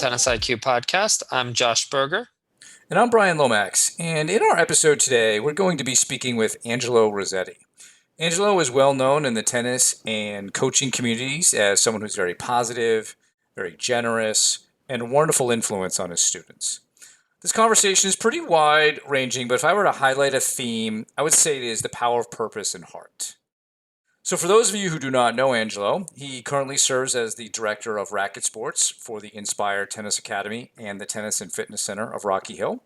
Tennis IQ podcast. I'm Josh Berger. And I'm Brian Lomax. And in our episode today, we're going to be speaking with Angelo Rossetti. Angelo is well known in the tennis and coaching communities as someone who's very positive, very generous, and a wonderful influence on his students. This conversation is pretty wide ranging, but if I were to highlight a theme, I would say it is the power of purpose and heart. So for those of you who do not know Angelo, he currently serves as the Director of Racquet Sports for the Inspire Tennis Academy and the Tennis and Fitness Center of Rocky Hill.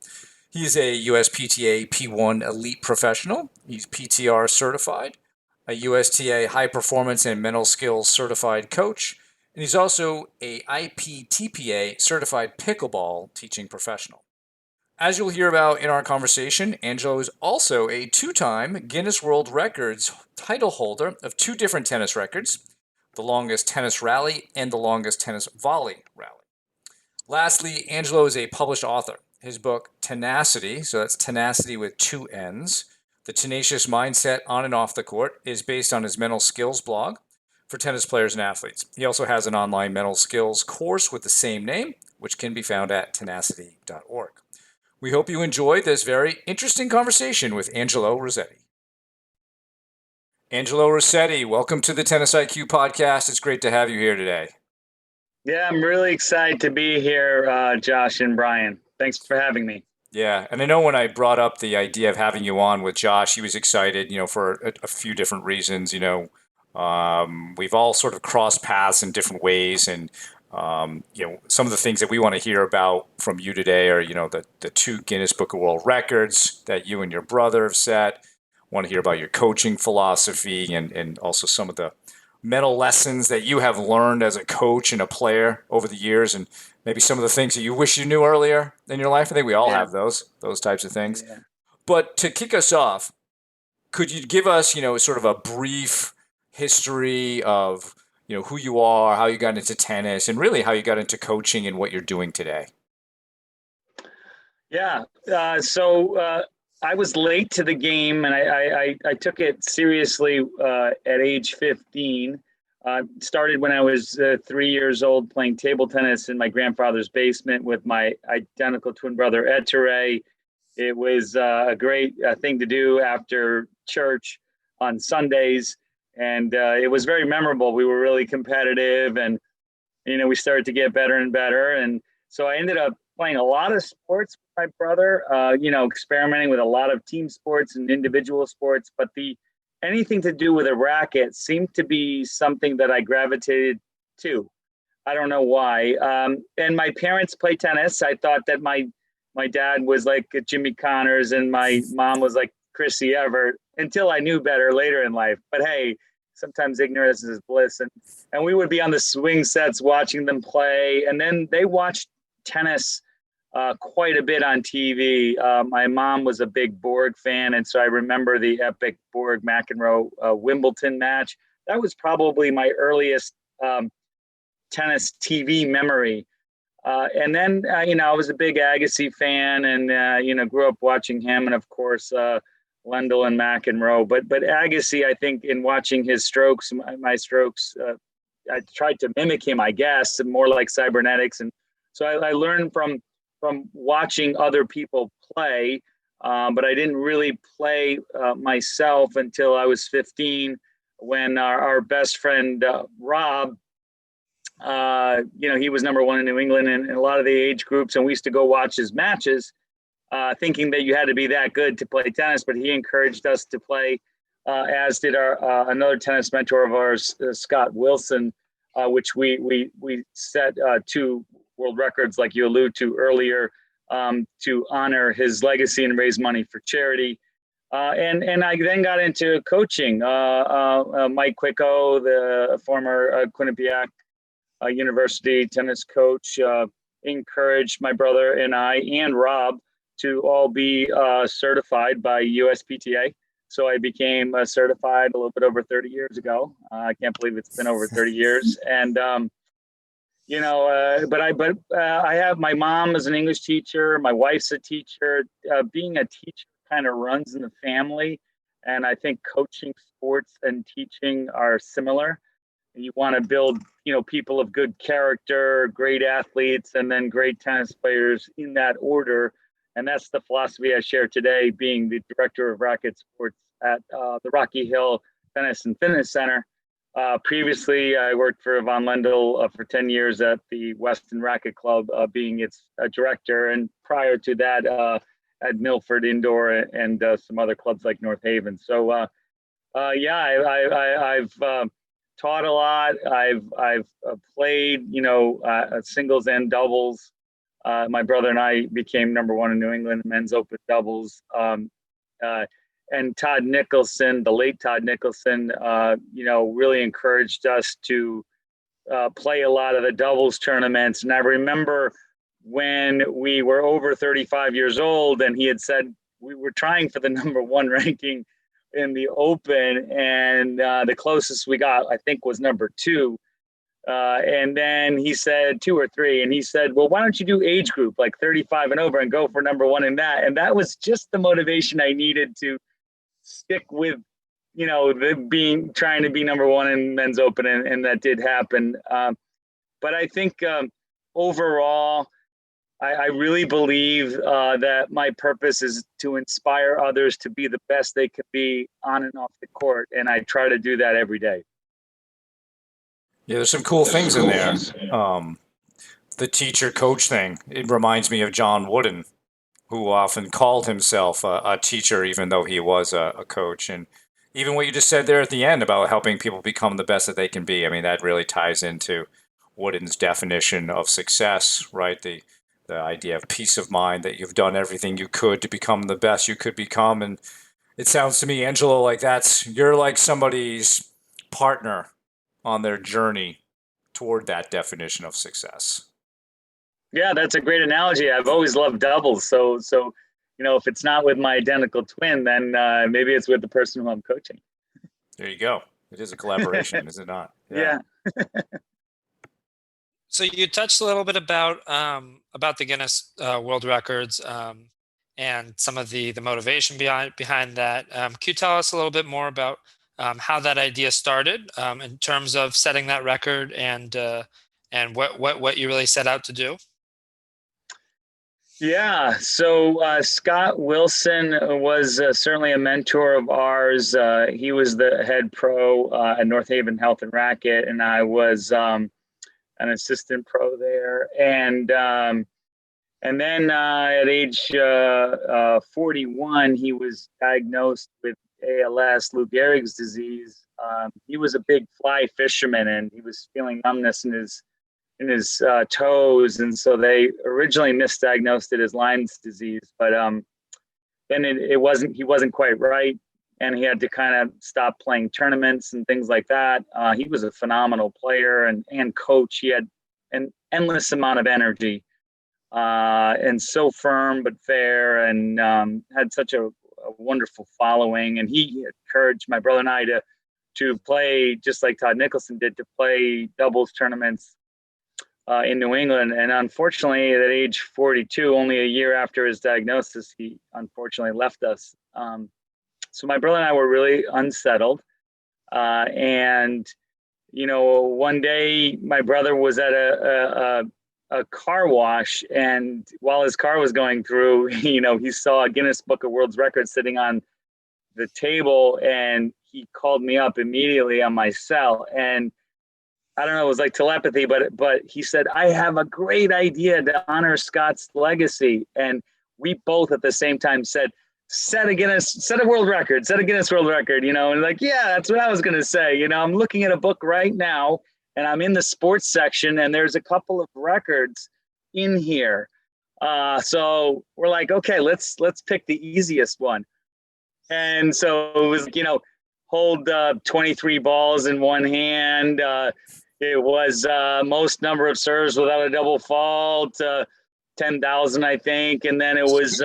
He is a USPTA P1 Elite Professional. He's PTR Certified, a USTA High Performance and Mental Skills Certified Coach, and he's also a ITPTA Certified Pickleball Teaching Professional. As you'll hear about in our conversation, Angelo is also a two-time Guinness World Records title holder of two different tennis records, the longest tennis rally and the longest tennis volley rally. Lastly, Angelo is a published author. His book, Tenacity, so that's tenacity with two N's, The Tenacious Mindset on and Off the Court, is based on his mental skills blog for tennis players and athletes. He also has an online mental skills course with the same name, which can be found at tenacity.org. We hope you enjoy this very interesting conversation with Angelo Rossetti. Angelo Rossetti, welcome to the Tennis IQ podcast. It's great to have you here today. Yeah, I'm really excited to be here, Josh and Brian. Thanks for having me. Yeah, and I know when I brought up the idea of having you on with Josh, he was excited, for a few different reasons. We've all sort of crossed paths in different ways, and some of the things that we want to hear about from you today are, the two Guinness Book of World Records that you and your brother have set. Want to hear about your coaching philosophy and also some of the mental lessons that you have learned as a coach and a player over the years, and maybe some of the things that you wish you knew earlier in your life. I think we all have those types of things. Yeah. But to kick us off, could you give us, sort of a brief history of who you are, how you got into tennis, and really how you got into coaching and what you're doing today? Yeah. So I was late to the game, and I took it seriously at age 15. Started when I was 3 years old playing table tennis in my grandfather's basement with my identical twin brother, Ettore. It was a great thing to do after church on Sundays. And it was very memorable. We were really competitive, and, we started to get better and better. And so I ended up playing a lot of sports with my brother, experimenting with a lot of team sports and individual sports. But anything to do with a racket seemed to be something that I gravitated to. I don't know why. And my parents play tennis. I thought that my dad was like Jimmy Connors and my mom was like Chrissy Evert, until I knew better later in life. But hey, sometimes ignorance is bliss. And we would be on the swing sets watching them play. And then they watched tennis quite a bit on TV. My mom was a big Borg fan. And so I remember the epic Borg McEnroe Wimbledon match. That was probably my earliest tennis TV memory. And then, I was a big Agassi fan and, grew up watching him. And of course, Lendl and McEnroe, but Agassi, I think in watching his strokes, my strokes, I tried to mimic him, I guess, more like cybernetics. And so I learned from watching other people play, but I didn't really play myself until I was 15, when our best friend, Rob, he was number one in New England and a lot of the age groups, and we used to go watch his matches, thinking that you had to be that good to play tennis, but he encouraged us to play, as did our another tennis mentor of ours, Scott Wilson, which we set two world records, like you alluded to earlier, to honor his legacy and raise money for charity. And I then got into coaching. Mike Quicko, the former Quinnipiac University tennis coach, encouraged my brother and I and Rob to all be certified by USPTA. So I became certified a little bit over 30 years ago. I can't believe it's been over 30 years. And, but I have, my mom is an English teacher. My wife's a teacher. Being a teacher kind of runs in the family. And I think coaching, sports, and teaching are similar. You want to build, people of good character, great athletes, and then great tennis players in that order. And that's the philosophy I share today, being the director of Racquet Sports at the Rocky Hill Tennis and Fitness Center. Previously, I worked for Von Lendl for 10 years at the Weston Racquet Club, being its director. And prior to that, at Milford Indoor and some other clubs like North Haven. So, I've taught a lot. I've played, singles and doubles. My brother and I became number one in New England men's open doubles. And Todd Nicholson, the late Todd Nicholson, really encouraged us to play a lot of the doubles tournaments. And I remember when we were over 35 years old and he had said we were trying for the number one ranking in the open, and the closest we got, I think, was number 2. And then he said 2 or 3, and he said, well, why don't you do age group like 35 and over and go for number 1 in that? And that was just the motivation I needed to stick with, trying to be number 1 in men's open, and that did happen. But I think overall, I really believe that my purpose is to inspire others to be the best they can be on and off the court. And I try to do that every day. Yeah, there's some cool things in there. The teacher coach thing, it reminds me of John Wooden, who often called himself a teacher, even though he was a coach. And even what you just said there at the end about helping people become the best that they can be, I mean, that really ties into Wooden's definition of success, right? The idea of peace of mind, that you've done everything you could to become the best you could become. And it sounds to me, Angelo, like you're like somebody's partner on their journey toward that definition of success. Yeah, that's a great analogy. I've always loved doubles. So if it's not with my identical twin, then maybe it's with the person who I'm coaching. There you go. It is a collaboration, is it not? Yeah. So you touched a little bit about the Guinness World Records and some of the motivation behind that. Can you tell us a little bit more about how that idea started in terms of setting that record and what you really set out to do? Yeah, so Scott Wilson was certainly a mentor of ours. He was the head pro at North Haven Health and Racquet, and I was an assistant pro there. And then at age 41, he was diagnosed with ALS, Lou Gehrig's disease. He was a big fly fisherman, and he was feeling numbness in his toes, and so they originally misdiagnosed it as Lyme's disease. But then he wasn't quite right, and he had to kind of stop playing tournaments and things like that. He was a phenomenal player and coach. He had an endless amount of energy, and so firm but fair, and had such a wonderful following. And he encouraged my brother and I to play just like Todd Nicholson did, to play doubles tournaments in New England. And unfortunately, at age 42, only a year after his diagnosis, he unfortunately left us. So my brother and I were really unsettled. And one day my brother was at a car wash, and while his car was going through, he saw a Guinness Book of World Records sitting on the table, and he called me up immediately on my cell. And I don't know, it was like telepathy, but he said, I have a great idea to honor Scott's legacy. And we both at the same time said, set a Guinness World Record, and like, yeah, that's what I was going to say. I'm looking at a book right now, and I'm in the sports section, and there's a couple of records in here. So we're like, okay, let's pick the easiest one. And so it was, hold 23 balls in one hand. It was most number of serves without a double fault, 10,000, I think. And then it was,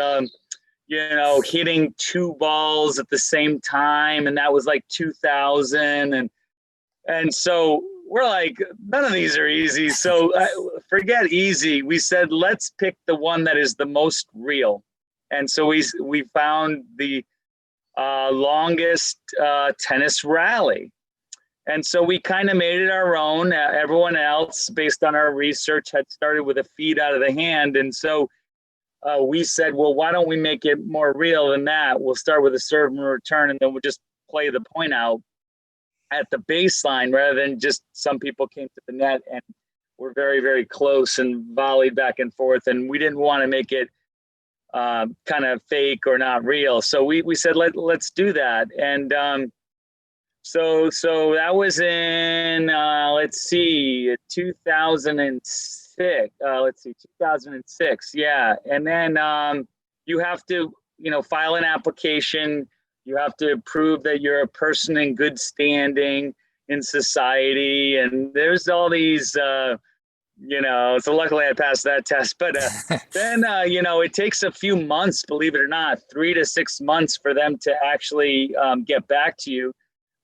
hitting 2 balls at the same time. And that was like 2,000. And so we're like, none of these are easy. So forget easy. We said, let's pick the one that is the most real. And so we found the longest tennis rally. And so we kind of made it our own. Everyone else, based on our research, had started with a feed out of the hand. And so we said, well, why don't we make it more real than that? We'll start with a serve and return, and then we'll just play the point out at the baseline rather than just some people came to the net and were very, very close and volleyed back and forth. And we didn't want to make it kind of fake or not real. So we said, let's do that. And so that was in, 2006. 2006. Yeah. And then you have to, file an application. You have to prove that you're a person in good standing in society. And there's all these, so luckily I passed that test. But then, it takes a few months, believe it or not, 3 to 6 months for them to actually get back to you.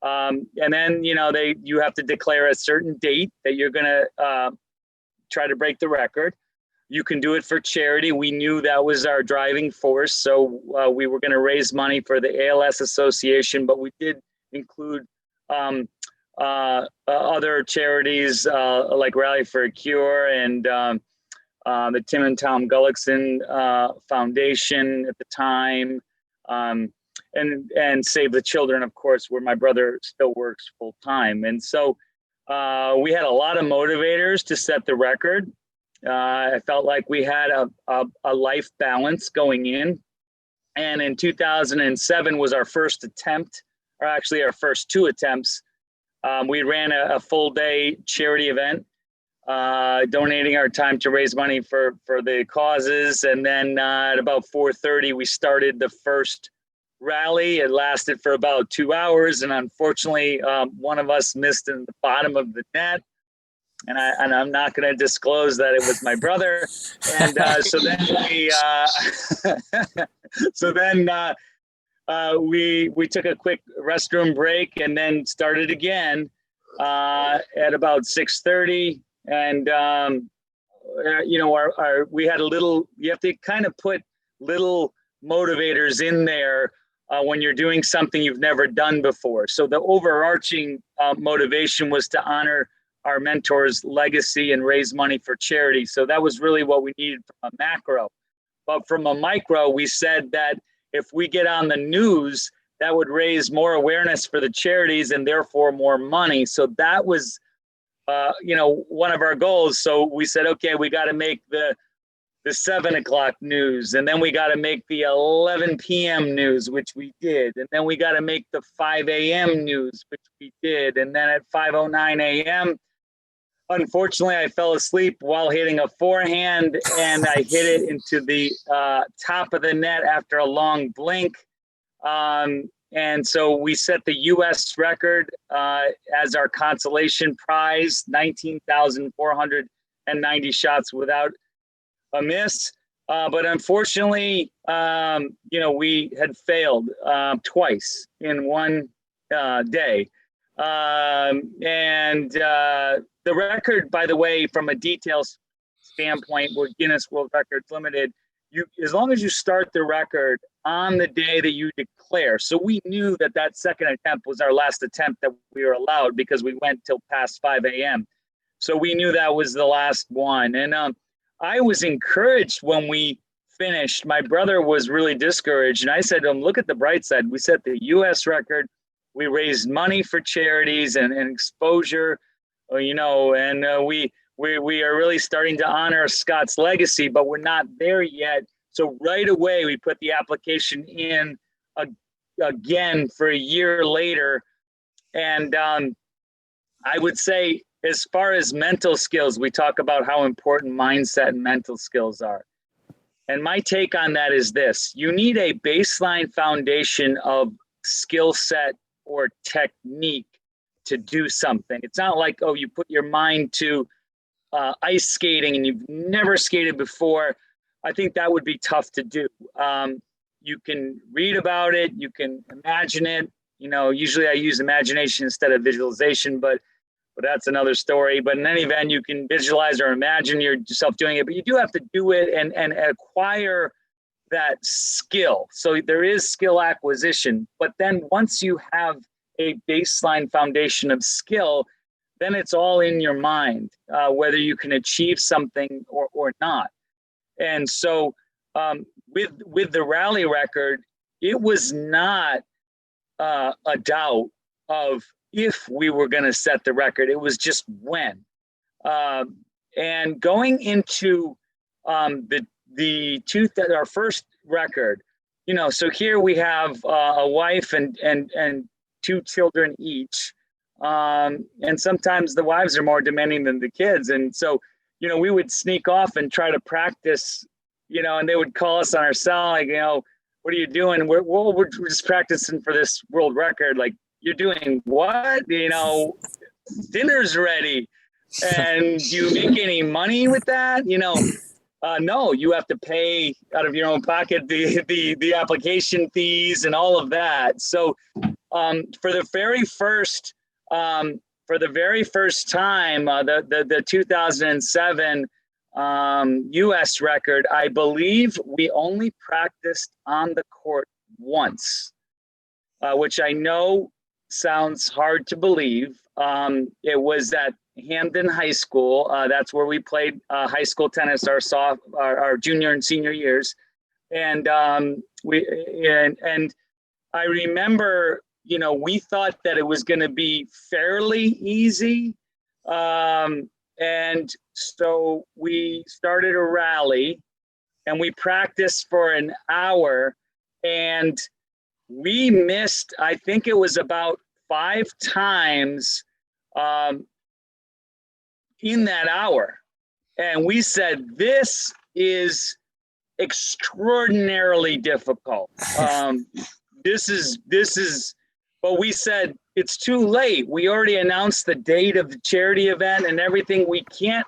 And then, you have to declare a certain date that you're going to try to break the record. You can do it for charity. We knew that was our driving force. So we were going to raise money for the ALS Association, but we did include other charities like Rally for a Cure and the Tim and Tom Gullickson Foundation at the time. And Save the Children, of course, where my brother still works full time. And so we had a lot of motivators to set the record. I felt like we had a life balance going in. And in 2007 was our first attempt, or actually our first 2 attempts. We ran a full day charity event, donating our time to raise money for the causes. And then at about 4:30, we started the first rally. It lasted for about 2 hours. And unfortunately, one of us missed in the bottom of the net. And I'm not going to disclose that it was my brother. And so then we took a quick restroom break and then started again at about 6:30. And we had a little. You have to kind of put little motivators in there when you're doing something you've never done before. So the overarching motivation was to honor our mentor's legacy and raise money for charity. So that was really what we needed from a macro. But from a micro, we said that if we get on the news, that would raise more awareness for the charities and therefore more money. So that was, one of our goals. So we said, okay, we got to make the 7 o'clock news, and then we got to make the 11 p.m. news, which we did. And then we got to make the 5 a.m. news, which we did. And then at 5:09 a.m., unfortunately, I fell asleep while hitting a forehand, and I hit it into the top of the net after a long blink. And so we set the U.S. record as our consolation prize, 19,490 shots without a miss. But unfortunately, we had failed twice in one day. The record, by the way, from a details standpoint, with Guinness World Records Limited, as long as you start the record on the day that you declare. So we knew that second attempt was our last attempt that we were allowed because we went till past 5 a.m. So we knew that was the last one. And I was encouraged when we finished. My brother was really discouraged. And I said to him, look at the bright side. We set the U.S. record. We raised money for charities and exposure, we are really starting to honor Scott's legacy, but we're not there yet. So right away, we put the application in again for a year later. And I would say, as far as mental skills, we talk about how important mindset and mental skills are. And my take on that is this: you need a baseline foundation of skill set or technique to do something. It's not like, you put your mind to ice skating and you've never skated before. I think that would be tough to do. You can read about it, you can imagine it. Usually I use imagination instead of visualization, but that's another story. But in any event, you can visualize or imagine yourself doing it, but you do have to do it and acquire that skill. So there is skill acquisition, but then once you have a baseline foundation of skill, then it's all in your mind, whether you can achieve something or not. And so with the rally record, it was not a doubt of if we were going to set the record. It was just when. And going into our first record, so here we have a wife and 2 children each. And sometimes the wives are more demanding than the kids. And so, we would sneak off and try to practice, and they would call us on our cell, like, what are you doing? We're just practicing for this world record. Like, you're doing what? Dinner's ready. And do you make any money with that? No, you have to pay out of your own pocket the application fees and all of that. So for the very first time, the 2007 US record, I believe we only practiced on the court once, which I know sounds hard to believe. It was at Hamden High School. That's where we played high school tennis our junior and senior years. And I remember, we thought that it was going to be fairly easy. And so we started a rally and we practiced for an hour, and we missed, I think it was about 5 times in that hour. And we said, this is extraordinarily difficult. But we said, it's too late. We already announced the date of the charity event and everything. We can't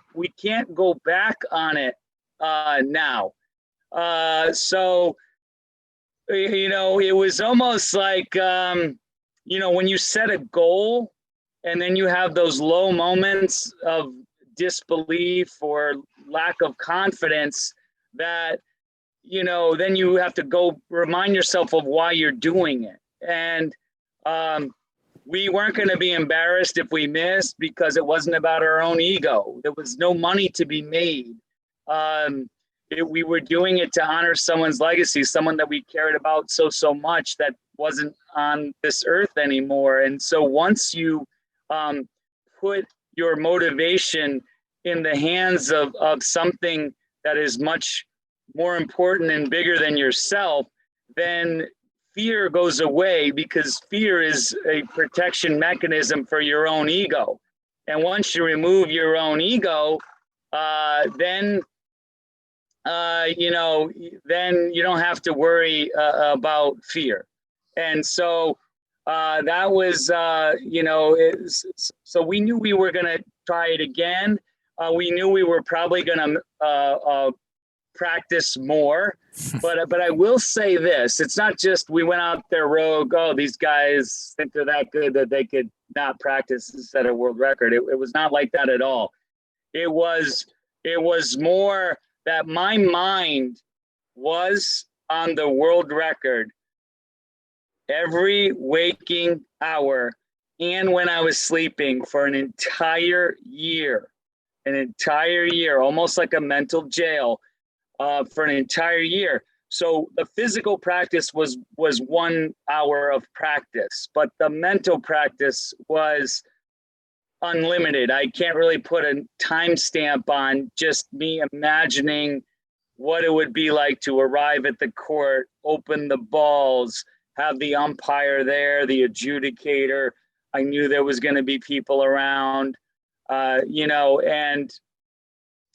go back on it now. So, it was almost like, when you set a goal and then you have those low moments of disbelief or lack of confidence, that, then you have to go remind yourself of why you're doing it. And we weren't going to be embarrassed if we missed, because it wasn't about our own ego. There was no money to be made. We were doing it to honor someone's legacy, someone that we cared about so much that wasn't on this earth anymore. And so once you put your motivation in the hands of something that is much more important and bigger than yourself, then fear goes away, because fear is a protection mechanism for your own ego. And once you remove your own ego, then you don't have to worry about fear. And so that was, so we knew we were going to try it again. We knew we were probably going to practice more, but I will say this: it's not just we went out there rogue. Oh, these guys think they're that good that they could not practice and set a world record. It was not like that at all. It was more that my mind was on the world record every waking hour and when I was sleeping for an entire year, almost like a mental jail. For an entire year. So the physical practice was 1 hour of practice, but the mental practice was unlimited. I can't really put a timestamp on just me imagining what it would be like to arrive at the court, open the balls, have the umpire there, the adjudicator. I knew there was going to be people around,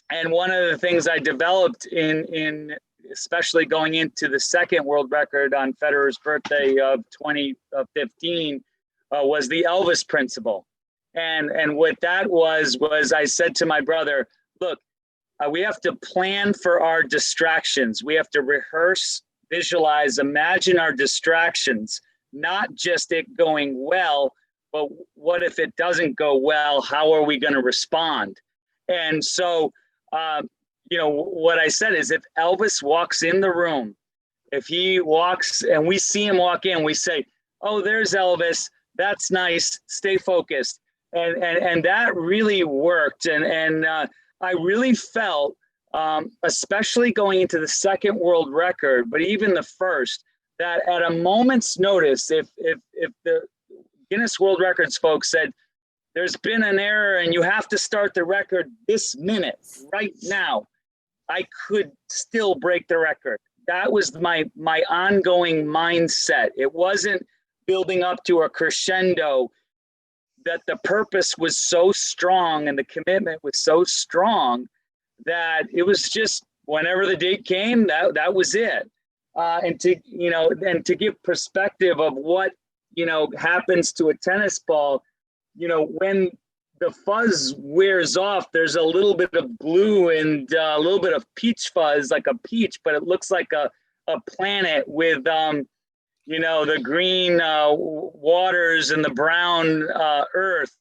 and one of the things I developed in especially going into the second world record on Federer's birthday of 2015 was the Elvis principle. And what that was I said to my brother, look, we have to plan for our distractions. We have to rehearse, visualize, imagine our distractions, not just it going well, but what if it doesn't go well? How are we going to respond? And so, what I said is, if Elvis walks in the room, if he walks and we see him walk in, we say, oh, there's Elvis. That's nice. Stay focused. And that really worked. And I really felt, especially going into the second world record, but even the first, that at a moment's notice, if the Guinness World Records folks said, there's been an error and you have to start the record this minute, right now, I could still break the record. That was my ongoing mindset. It wasn't building up to a crescendo, that the purpose was so strong and the commitment was so strong that it was just whenever the date came, that was it. And to give perspective of what, happens to a tennis ball, when the fuzz wears off, there's a little bit of glue and a little bit of peach fuzz, like a peach, but it looks like a planet with, the green waters and the brown earth.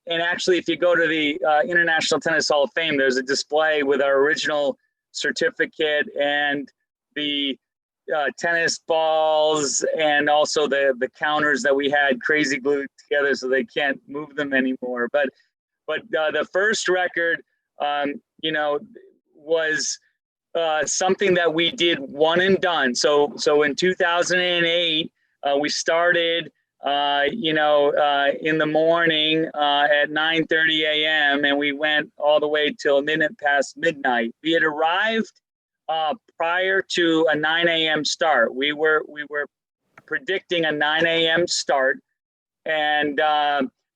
And actually, if you go to the International Tennis Hall of Fame, there's a display with our original certificate and the tennis balls, and also the counters that we had crazy glued together so they can't move them anymore. But the first record, was something that we did one and done. So in 2008, we started, in the morning at 9:30 a.m. and we went all the way till a minute past midnight. We had arrived prior to a 9 a.m. start. We were predicting a 9 a.m. start, and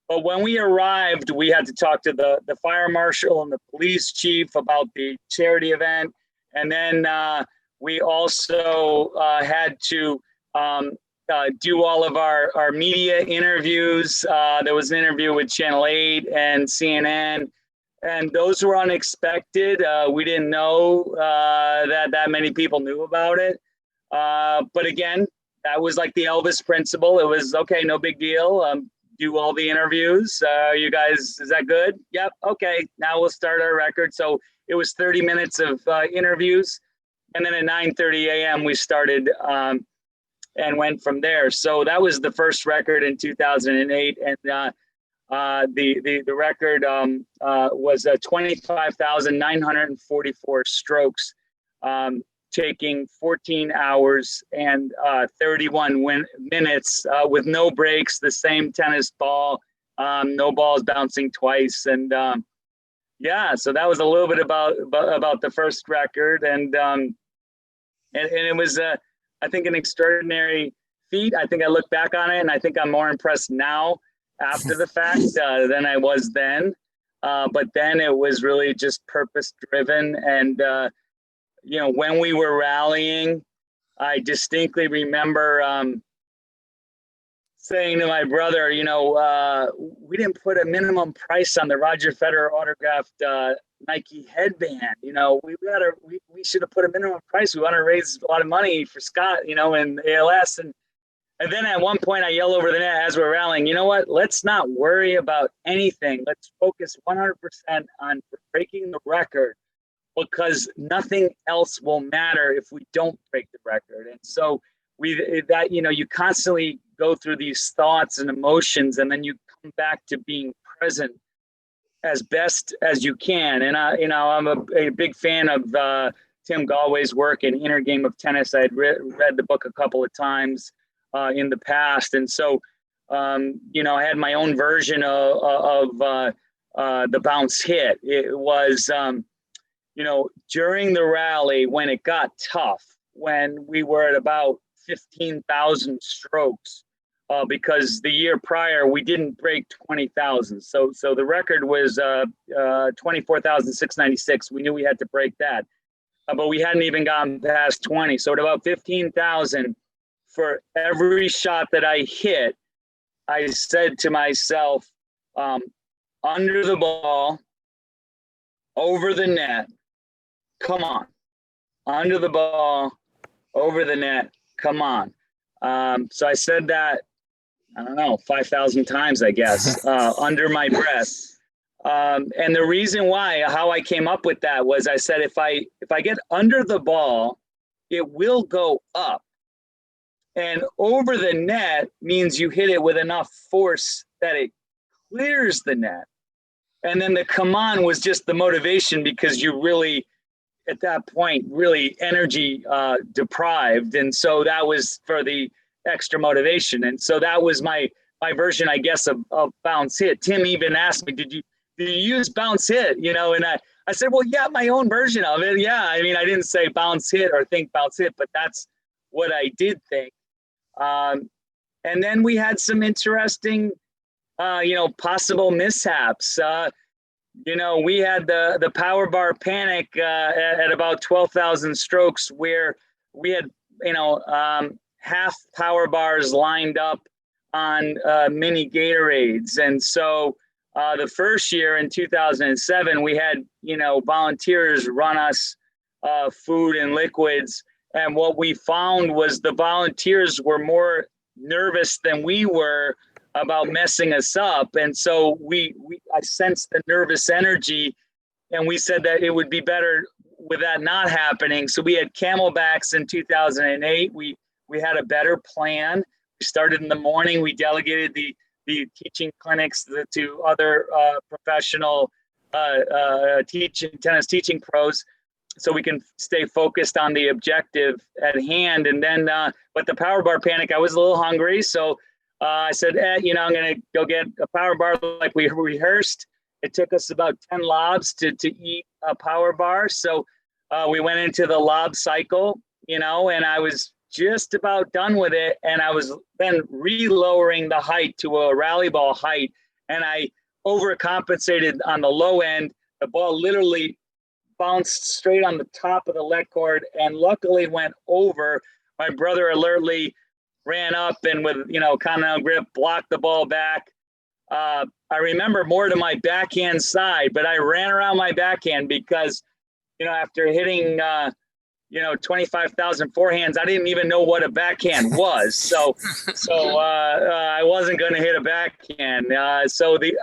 but when we arrived, we had to talk to the fire marshal and the police chief about the charity event, and then we also had to do all of our media interviews. There was an interview with Channel 8 and CNN. And those were unexpected. We didn't know that many people knew about it. But again, that was like the Elvis principle. It was, okay, no big deal. Do all the interviews. You guys, is that good? Yep. Okay. Now we'll start our record. So it was 30 minutes of interviews. And then at 9:30 a.m. we started and went from there. So that was the first record in 2008. And the record was 25,944 strokes, taking 14 hours and 31 minutes with no breaks, the same tennis ball, no balls bouncing twice. And so that was a little bit about the first record. And it was, I think, an extraordinary feat. I think I look back on it and I think I'm more impressed now after the fact than I was then. But then it was really just purpose driven. And, when we were rallying, I distinctly remember saying to my brother, we didn't put a minimum price on the Roger Federer autographed Nike headband. We should have put a minimum price. We want to raise a lot of money for Scott, and ALS. And then at one point I yell over the net as we're rallying, you know what, let's not worry about anything. Let's focus 100% on breaking the record, because nothing else will matter if we don't break the record. And so you constantly go through these thoughts and emotions, and then you come back to being present as best as you can. And I'm a big fan of Tim Galway's work in Inner Game of Tennis. I had read the book a couple of times in the past. And so, I had my own version of the bounce hit. It was, during the rally, when it got tough, when we were at about 15,000 strokes, because the year prior, we didn't break 20,000. So the record was 24,696. We knew we had to break that, but we hadn't even gotten past 20. So at about 15,000, for every shot that I hit, I said to myself, under the ball, over the net, come on. Under the ball, over the net, come on. So I said that, 5,000 times, I guess, under my breath. And the reason how I came up with that was I said, if I get under the ball, it will go up. And over the net means you hit it with enough force that it clears the net. And then the come on was just the motivation because you really, at that point, really energy deprived. And so that was for the extra motivation. And so that was my version, I guess, of bounce hit. Tim even asked me, did you use bounce hit? You know, and I said, well, yeah, my own version of it. Yeah. I mean, I didn't say bounce hit or think bounce hit, but that's what I did think. And then we had some interesting, possible mishaps. We had the power bar panic at about 12,000 strokes where we had, half power bars lined up on mini Gatorades. And so the first year in 2007, we had, volunteers run us food and liquids. And what we found was the volunteers were more nervous than we were about messing us up. And so I sensed the nervous energy, and we said that it would be better with that not happening. So we had Camelbacks in 2008. We had a better plan. We started in the morning. We delegated the teaching clinics to other professional tennis teaching pros, so we can stay focused on the objective at hand. And then, but the power bar panic, I was a little hungry. So I said, I'm going to go get a power bar like we rehearsed. It took us about 10 lobs to eat a power bar. So we went into the lob cycle, and I was just about done with it. And I was then re-lowering the height to a rally ball height. And I overcompensated on the low end. The ball literally bounced straight on the top of the leg cord and luckily went over. My brother alertly ran up and with, continental grip, blocked the ball back. I remember more to my backhand side, but I ran around my backhand because, after hitting, 25,000 forehands, I didn't even know what a backhand was. So I wasn't going to hit a backhand. So the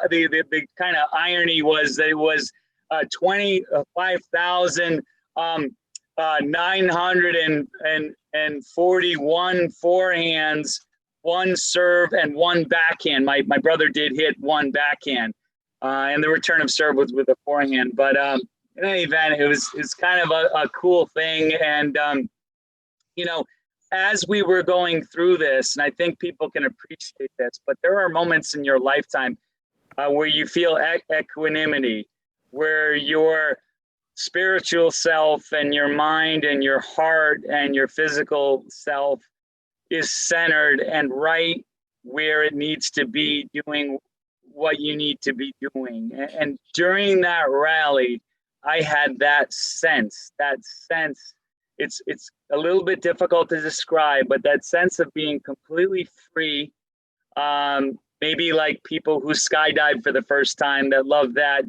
kind of irony was that it was 25,941 forehands, one serve, and one backhand. My brother did hit one backhand, and the return of serve was with a forehand. But in any event, it's kind of a cool thing. And as we were going through this, and I think people can appreciate this, but there are moments in your lifetime where you feel equanimity, where your spiritual self and your mind and your heart and your physical self is centered and right where it needs to be, doing what you need to be doing. And during that rally, I had that sense. It's a little bit difficult to describe, but that sense of being completely free, maybe like people who skydive for the first time that love that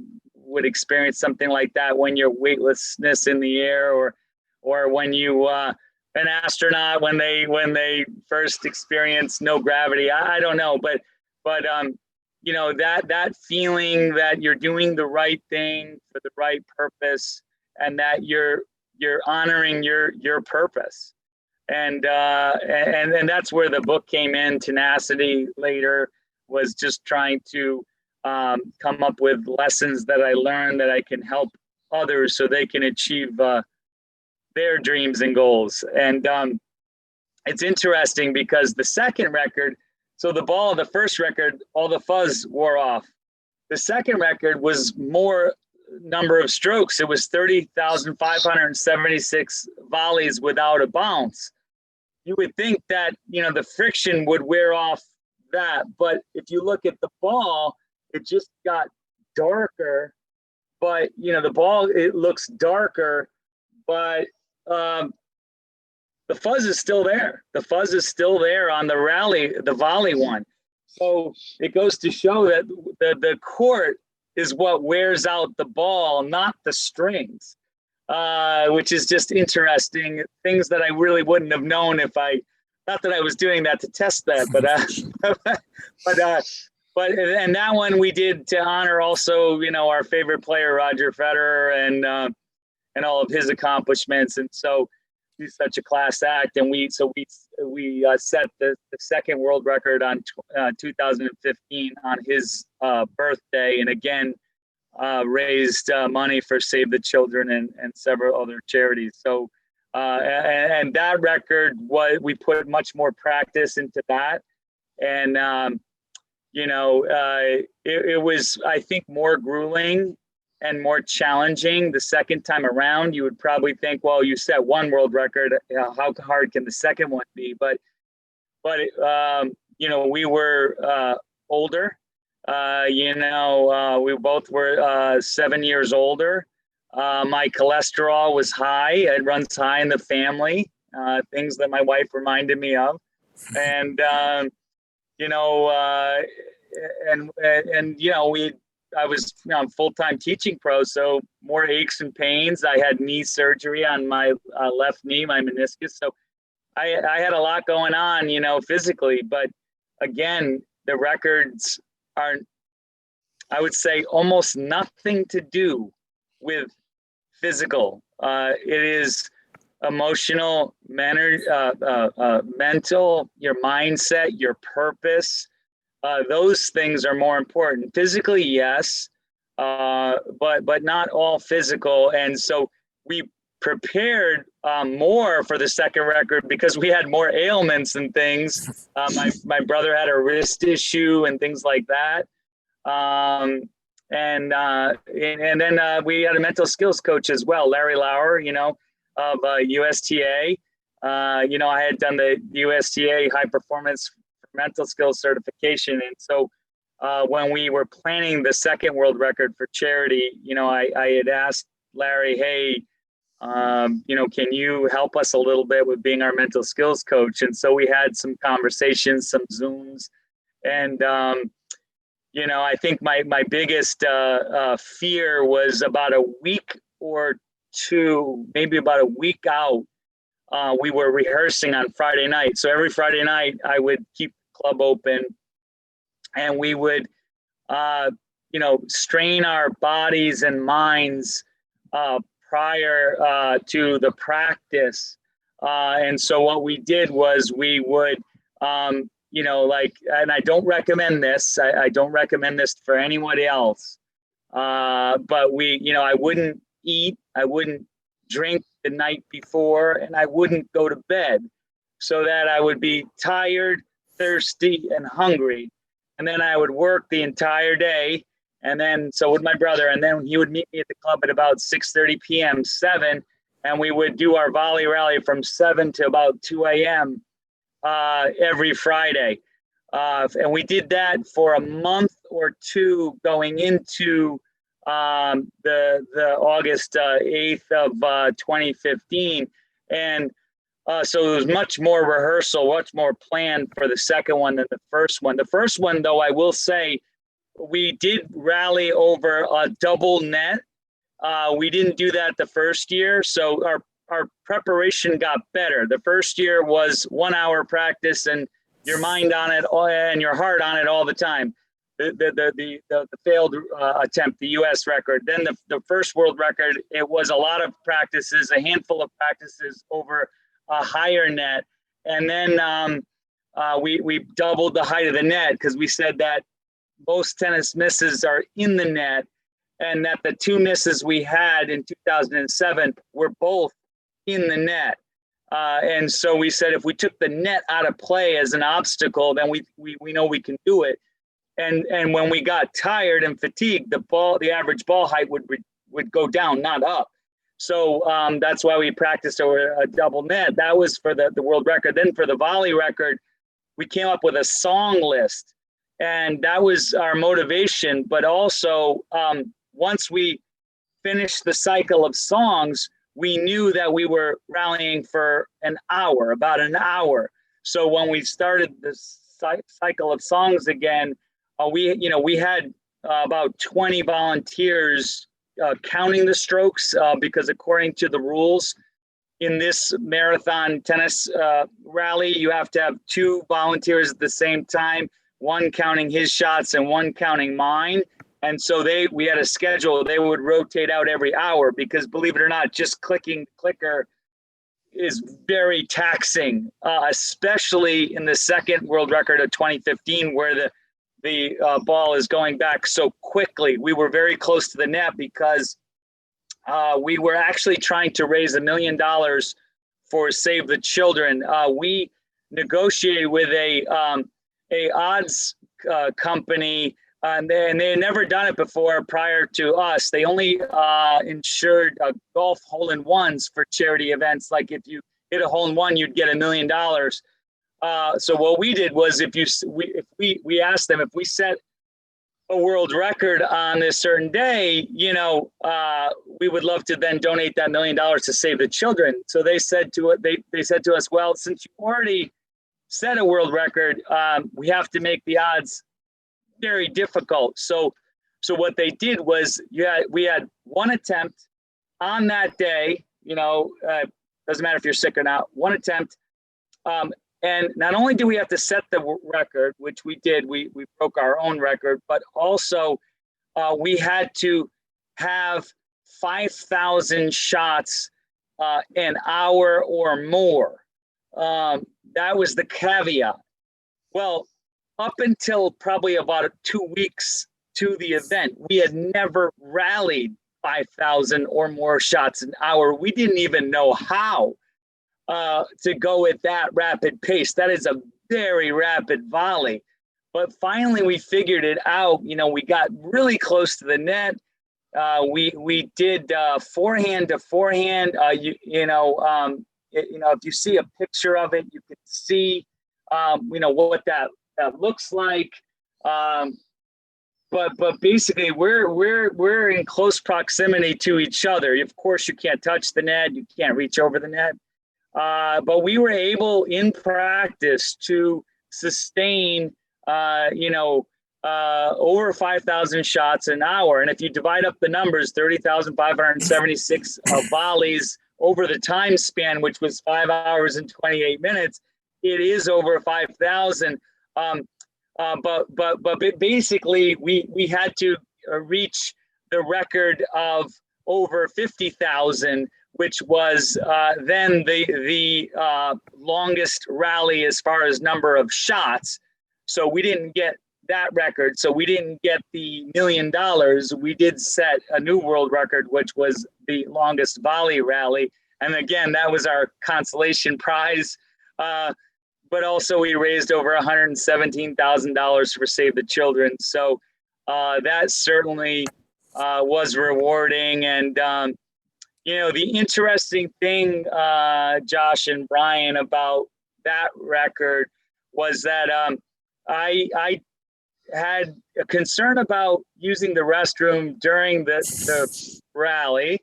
would experience something like that when you're weightlessness in the air, or when you an astronaut when they first experience no gravity. I don't know, but that feeling that you're doing the right thing for the right purpose, and that you're honoring your purpose, and that's where the book came in. Tenacity later was just trying to come up with lessons that I learned that I can help others so they can achieve their dreams and goals. And it's interesting because the second record, so the first record, all the fuzz wore off. The second record was more number of strokes. It was 30,576 volleys without a bounce. You would think that, the friction would wear off that. But if you look at the ball, it just got darker, but the ball, it looks darker, but the fuzz is still there. The fuzz is still there on the volley one. So it goes to show that the court is what wears out the ball, not the strings, which is just interesting. Things that I really wouldn't have known not that I was doing that to test that, but and that one we did to honor also, our favorite player, Roger Federer, and all of his accomplishments. And so he's such a class act. And we set the second world record on 2015 on his birthday, and again raised money for Save the Children and several other charities. So and that record, we put much more practice into that, and it was, I think, more grueling and more challenging the second time around. You would probably think, well, you set one world record, how hard can the second one be? But we were older. We both were 7 years older. My cholesterol was high. It runs high in the family, things that my wife reminded me of. And, I was full-time teaching pro, so more aches and pains. I had knee surgery on my left knee, my meniscus. So I had a lot going on, physically. But again, the records are, I would say, almost nothing to do with physical. It is emotional, mental, your mindset, your purpose. Those things are more important. Physically, yes, but not all physical. And so we prepared more for the second record because we had more ailments and things. My brother had a wrist issue and things like that. And then we had a mental skills coach as well, Larry Lauer, of USTA. I had done the USTA high performance mental skills certification. And so when we were planning the second world record for charity, I had asked Larry, hey, can you help us a little bit with being our mental skills coach? And so we had some conversations, some Zooms, and I think my biggest fear was about a week or two, maybe about a week out. We were rehearsing on Friday night. So every Friday night I would keep the club open, and we would, strain our bodies and minds prior to the practice. And so what we did was we would, and I don't recommend this. I don't recommend this for anybody else. But I wouldn't eat. I wouldn't drink the night before, and I wouldn't go to bed, so that I would be tired, thirsty, and hungry. And then I would work the entire day. And then, so would my brother, and then he would meet me at the club at about 6:30 p.m., 7, and we would do our volley rally from 7 to about 2 a.m. Every Friday. And we did that for a month or two going into the August 8th of 2015. And so it was much more rehearsal, much more planned for the second one than the first one. The first one, though, I will say, we did rally over a double net. We didn't do that the first year, so our preparation got better. The first year was 1 hour practice and your mind on it and your heart on it all the time. The failed attempt, the U.S. record. Then the first world record, it was a lot of practices, a handful of practices over a higher net. And then we doubled the height of the net because we said that most tennis misses are in the net, and that the two misses we had in 2007 were both in the net. And so we said if we took the net out of play as an obstacle, then we know we can do it. And when we got tired and fatigued, the average ball height would go down, not up. So that's why we practiced over a double net. That was for the world record. Then for the volley record, we came up with a song list, and that was our motivation. But also, once we finished the cycle of songs, we knew that we were rallying for about an hour. So when we started this cycle of songs again, we had about 20 volunteers counting the strokes because according to the rules in this marathon tennis rally, you have to have 2 volunteers at the same time, one counting his shots and one counting mine. And so we had a schedule. They would rotate out every hour because, believe it or not, just clicking the clicker is very taxing, especially in the second world record of 2015, where the ball is going back so quickly. We were very close to the net because we were actually trying to raise $1 million for Save the Children. We negotiated with a odds company, and they had never done it before prior to us. They only insured golf hole-in-ones for charity events. Like if you hit a hole-in-one, you'd get $1 million. So what we did was we asked them if we set a world record on this certain day, we would love to then donate that $1 million to Save the Children. So they said to it, they said to us, well, since you already set a world record, we have to make the odds very difficult. So what they did was we had one attempt on that day. Doesn't matter if you're sick or not. One attempt. And not only do we have to set the record, which we did, we broke our own record, but also we had to have 5,000 shots an hour or more. That was the caveat. Well, up until probably about 2 weeks to the event, we had never rallied 5,000 or more shots an hour. We didn't even know how to go at that rapid pace. That is a very rapid volley. But finally, we figured it out. We got really close to the net. We did forehand to forehand. If you see a picture of it, you can see, what that looks like. But basically, we're in close proximity to each other. Of course, you can't touch the net. You can't reach over the net. But we were able in practice to sustain, over 5,000 shots an hour. And if you divide up the numbers, 30,576 volleys over the time span, which was 5 hours and 28 minutes, it is over 5,000. But basically, we had to reach the record of over 50,000, which was then the longest rally as far as number of shots. So we didn't get that record. So we didn't get the $1 million. We did set a new world record, which was the longest volley rally. And again, that was our consolation prize. But also we raised over $117,000 for Save the Children. So that certainly was rewarding. And, the interesting thing, Josh and Brian, about that record was that I had a concern about using the restroom during the rally.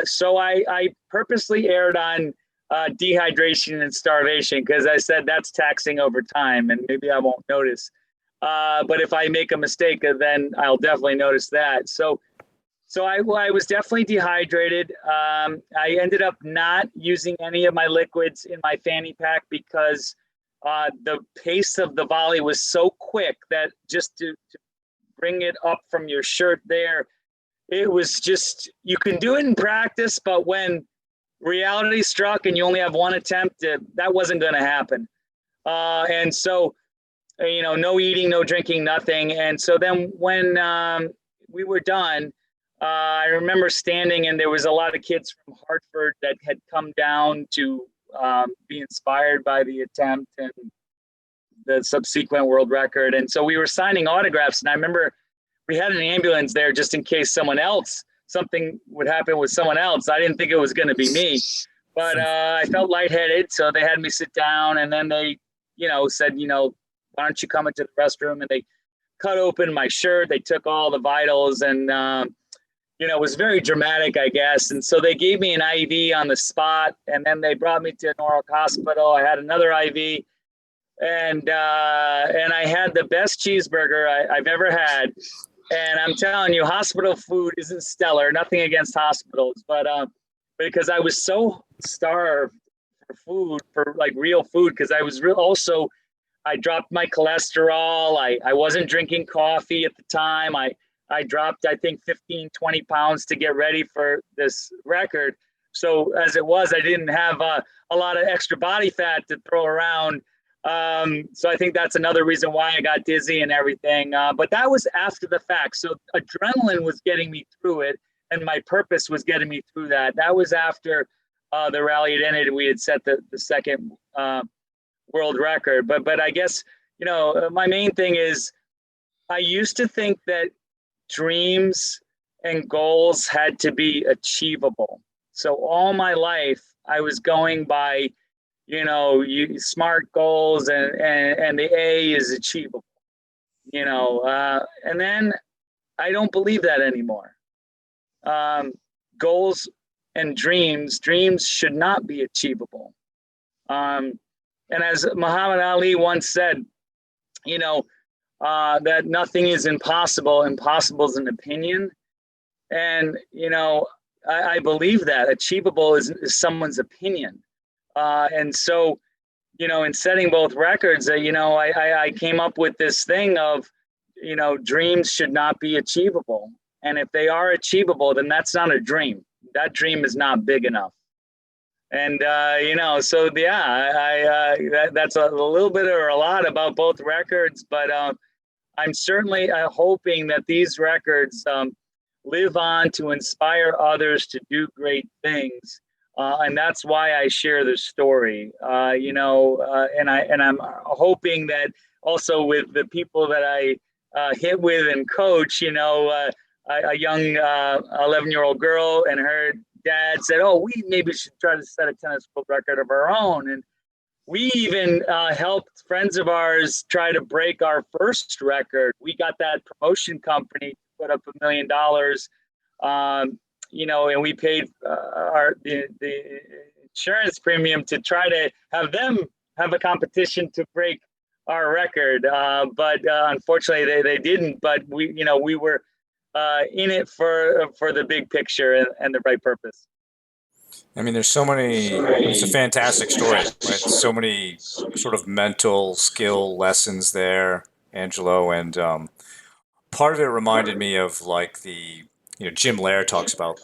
So I purposely erred on dehydration and starvation, because I said that's taxing over time and maybe I won't notice. But if I make a mistake, then I'll definitely notice that. So I was definitely dehydrated. I ended up not using any of my liquids in my fanny pack because the pace of the volley was so quick that just to bring it up from your shirt there, it was just, you can do it in practice, but when reality struck and you only have one attempt, that wasn't going to happen. And so, no eating, no drinking, nothing. And so then when we were done, I remember standing, and there was a lot of kids from Hartford that had come down to be inspired by the attempt and the subsequent world record. And so we were signing autographs, and I remember we had an ambulance there just in case something would happen with someone else. I didn't think it was going to be me, but I felt lightheaded. So they had me sit down, and then they, said, why don't you come into the restroom? And they cut open my shirt. They took all the vitals, and, it was very dramatic, I guess. And so they gave me an IV on the spot, and then they brought me to Norwalk Hospital. I had another IV, and I had the best cheeseburger I've ever had. And I'm telling you, hospital food isn't stellar. Nothing against hospitals, but because I was so starved for food, for like real food, because I was also, I dropped my cholesterol. I wasn't drinking coffee at the time. I dropped, I think, 15, 20 pounds to get ready for this record. So as it was, I didn't have a lot of extra body fat to throw around. So I think that's another reason why I got dizzy and everything. But that was after the fact. So adrenaline was getting me through it, and my purpose was getting me through that. That was after the rally had ended. We had set the second world record. But I guess, my main thing is I used to think that dreams and goals had to be achievable. So all my life I was going by, SMART goals and the A is achievable, and then I don't believe that anymore. Goals and dreams should not be achievable. And as Muhammad Ali once said, that nothing is impossible. Impossible is an opinion. And, I believe that achievable is someone's opinion. And so, in setting both records, I came up with this thing of, dreams should not be achievable. And if they are achievable, then that's not a dream. That dream is not big enough. And, so yeah, that's a little bit or a lot about both records, but I'm certainly hoping that these records live on to inspire others to do great things. And that's why I share this story, and I'm hoping that also with the people that I hit with and coach, a young 11-year-old girl and her dad said, "Oh, we maybe should try to set a tennis world record of our own." And we even helped friends of ours try to break our first record. We got that promotion company to put up $1 million, and we paid the insurance premium to try to have them have a competition to break our record. But unfortunately, they didn't. But we were in it for the big picture and the right purpose. I mean, there's so many, it's a fantastic story, right? So many sort of mental skill lessons there, Angelo. And part of it reminded me of like Jim Lair talks about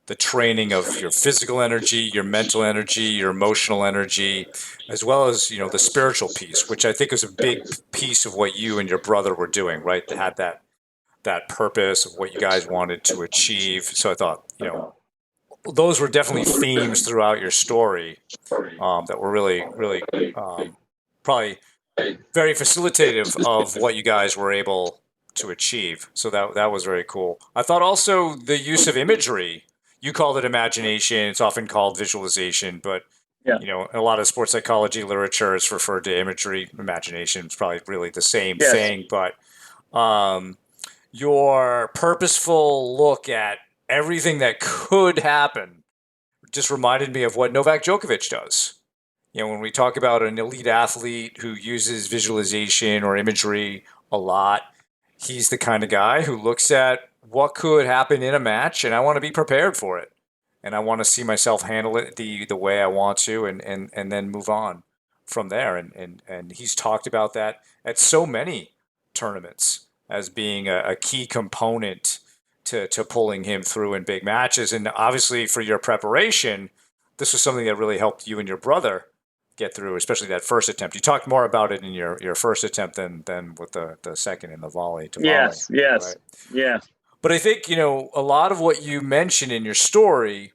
the training of your physical energy, your mental energy, your emotional energy, as well as, the spiritual piece, which I think is a big piece of what you and your brother were doing, right? They had that purpose of what you guys wanted to achieve. So I thought, those were definitely themes throughout your story that were really, really probably very facilitative of what you guys were able to achieve. So that was very cool. I thought also the use of imagery. You called it imagination. It's often called visualization, but Yeah. a lot of sports psychology literature is referred to imagery. Imagination is probably really the same Yes. thing, but your purposeful look at everything that could happen just reminded me of what Novak Djokovic does. When we talk about an elite athlete who uses visualization or imagery a lot, he's the kind of guy who looks at what could happen in a match, and I want to be prepared for it. And I want to see myself handle it the way I want to, and then move on from there. And he's talked about that at so many tournaments as being a key component to pulling him through in big matches. And obviously for your preparation, this was something that really helped you and your brother get through, especially that first attempt. You talked more about it in your first attempt than with the second in the volley to volley. Yes. Right? Yeah. But I think, a lot of what you mentioned in your story,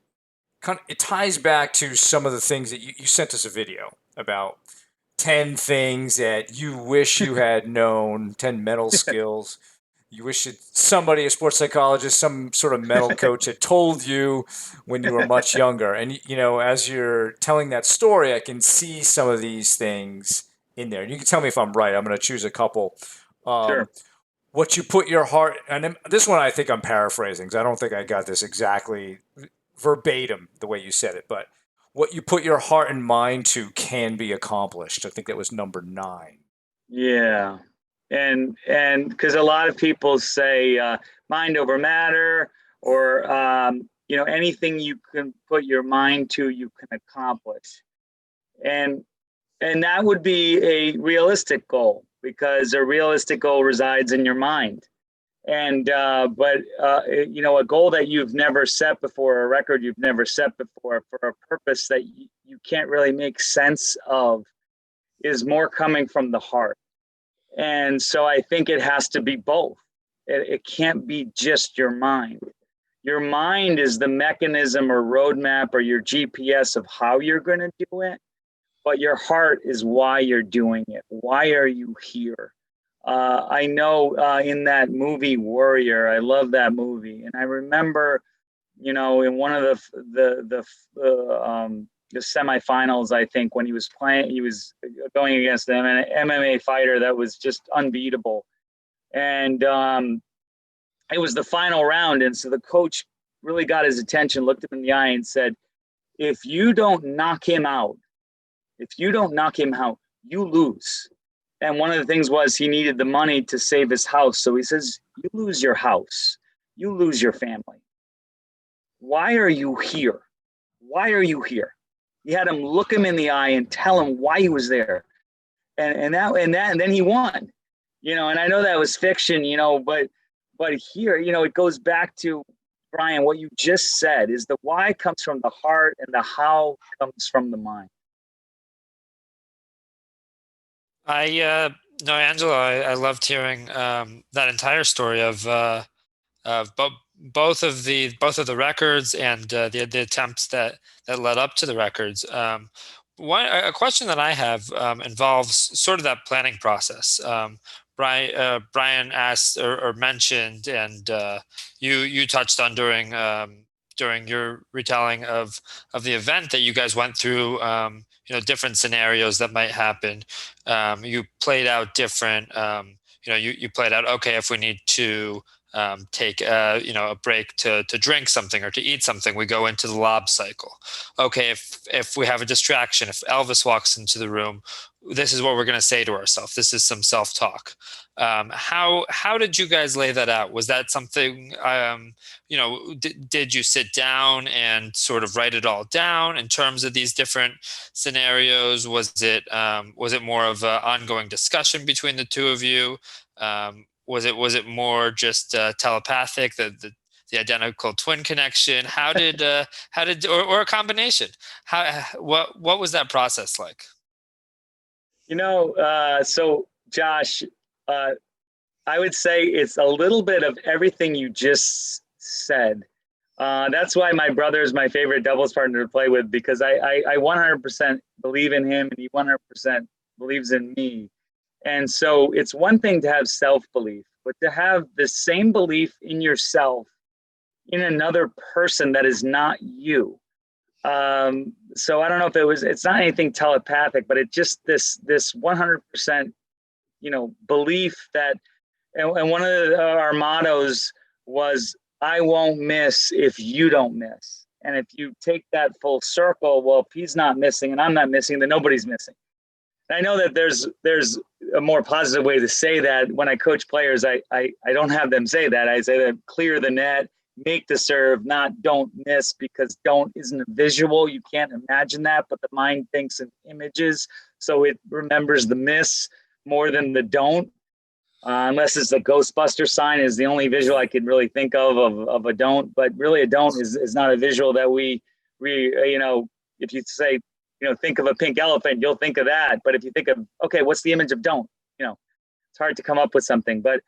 it ties back to some of the things that you sent us a video about 10 things that you wish you had known, 10 mental skills. You wish that somebody, a sports psychologist, some sort of mental coach had told you when you were much younger. And, as you're telling that story, I can see some of these things in there. And you can tell me if I'm right. I'm going to choose a couple. Sure. What you put your heart, and this one I think I'm paraphrasing because I don't think I got this exactly verbatim the way you said it, but what you put your heart and mind to can be accomplished. I think that was number 9. Yeah. And because a lot of people say mind over matter, or anything you can put your mind to, you can accomplish. And that would be a realistic goal, because a realistic goal resides in your mind. And a goal that you've never set before, a record you've never set before, for a purpose that you can't really make sense of, is more coming from the heart. And so I think it has to be both. It can't be just your mind. Your mind is the mechanism or roadmap or your GPS of how you're going to do it, but your heart is why you're doing it. Why are you here? I know in that movie Warrior, I love that movie, and I remember, in one of the semifinals, I think, when he was going against an MMA fighter that was just unbeatable, and it was the final round, and so the coach really got his attention, looked him in the eye, and said, "If you don't knock him out, you lose." And one of the things was he needed the money to save his house. So he says, "You lose your house. You lose your family. Why are you here? Why are you here?" He had him look him in the eye and tell him why he was there. And then he won. And I know that was fiction, but here, it goes back to, Brian, what you just said is the why comes from the heart and the how comes from the mind. No, Angelo, I loved hearing that entire story of both of the records and the attempts that led up to the records. A question that I have involves sort of that planning process. Brian asked or mentioned, and you touched on during your retelling of the event, that you guys went through different scenarios that might happen. You played out different. You played out, okay, if we need to take a break to drink something or to eat something, we go into the lob cycle. Okay, if we have a distraction, if Elvis walks into the room, this is what we're going to say to ourselves. This is some self-talk. How did you guys lay that out? Was that something, did you sit down and sort of write it all down in terms of these different scenarios? Was it more of an ongoing discussion between the two of you? Was it more just telepathic, the identical twin connection? How did or a combination? What was that process like? So Josh, I would say it's a little bit of everything you just said. That's why my brother is my favorite doubles partner to play with, because I 100% believe in him and he 100% believes in me. And so it's one thing to have self-belief, but to have the same belief in yourself in another person that is not you. So I don't know if it's not anything telepathic, but it just this 100%, belief that, and one of our mottos was, "I won't miss if you don't miss." And if you take that full circle, well, if he's not missing and I'm not missing, then nobody's missing. And I know that there's a more positive way to say that. When I coach players, I don't have them say that. I say that clear the net, make the serve, not don't miss, because don't isn't a visual. You can't imagine that, but the mind thinks in images. So it remembers the miss more than the don't, unless it's the Ghostbuster sign is the only visual I could really think of a don't. But really a don't is not a visual that we if you say, think of a pink elephant, you'll think of that. But if you think of, okay, what's the image of don't? It's hard to come up with something. But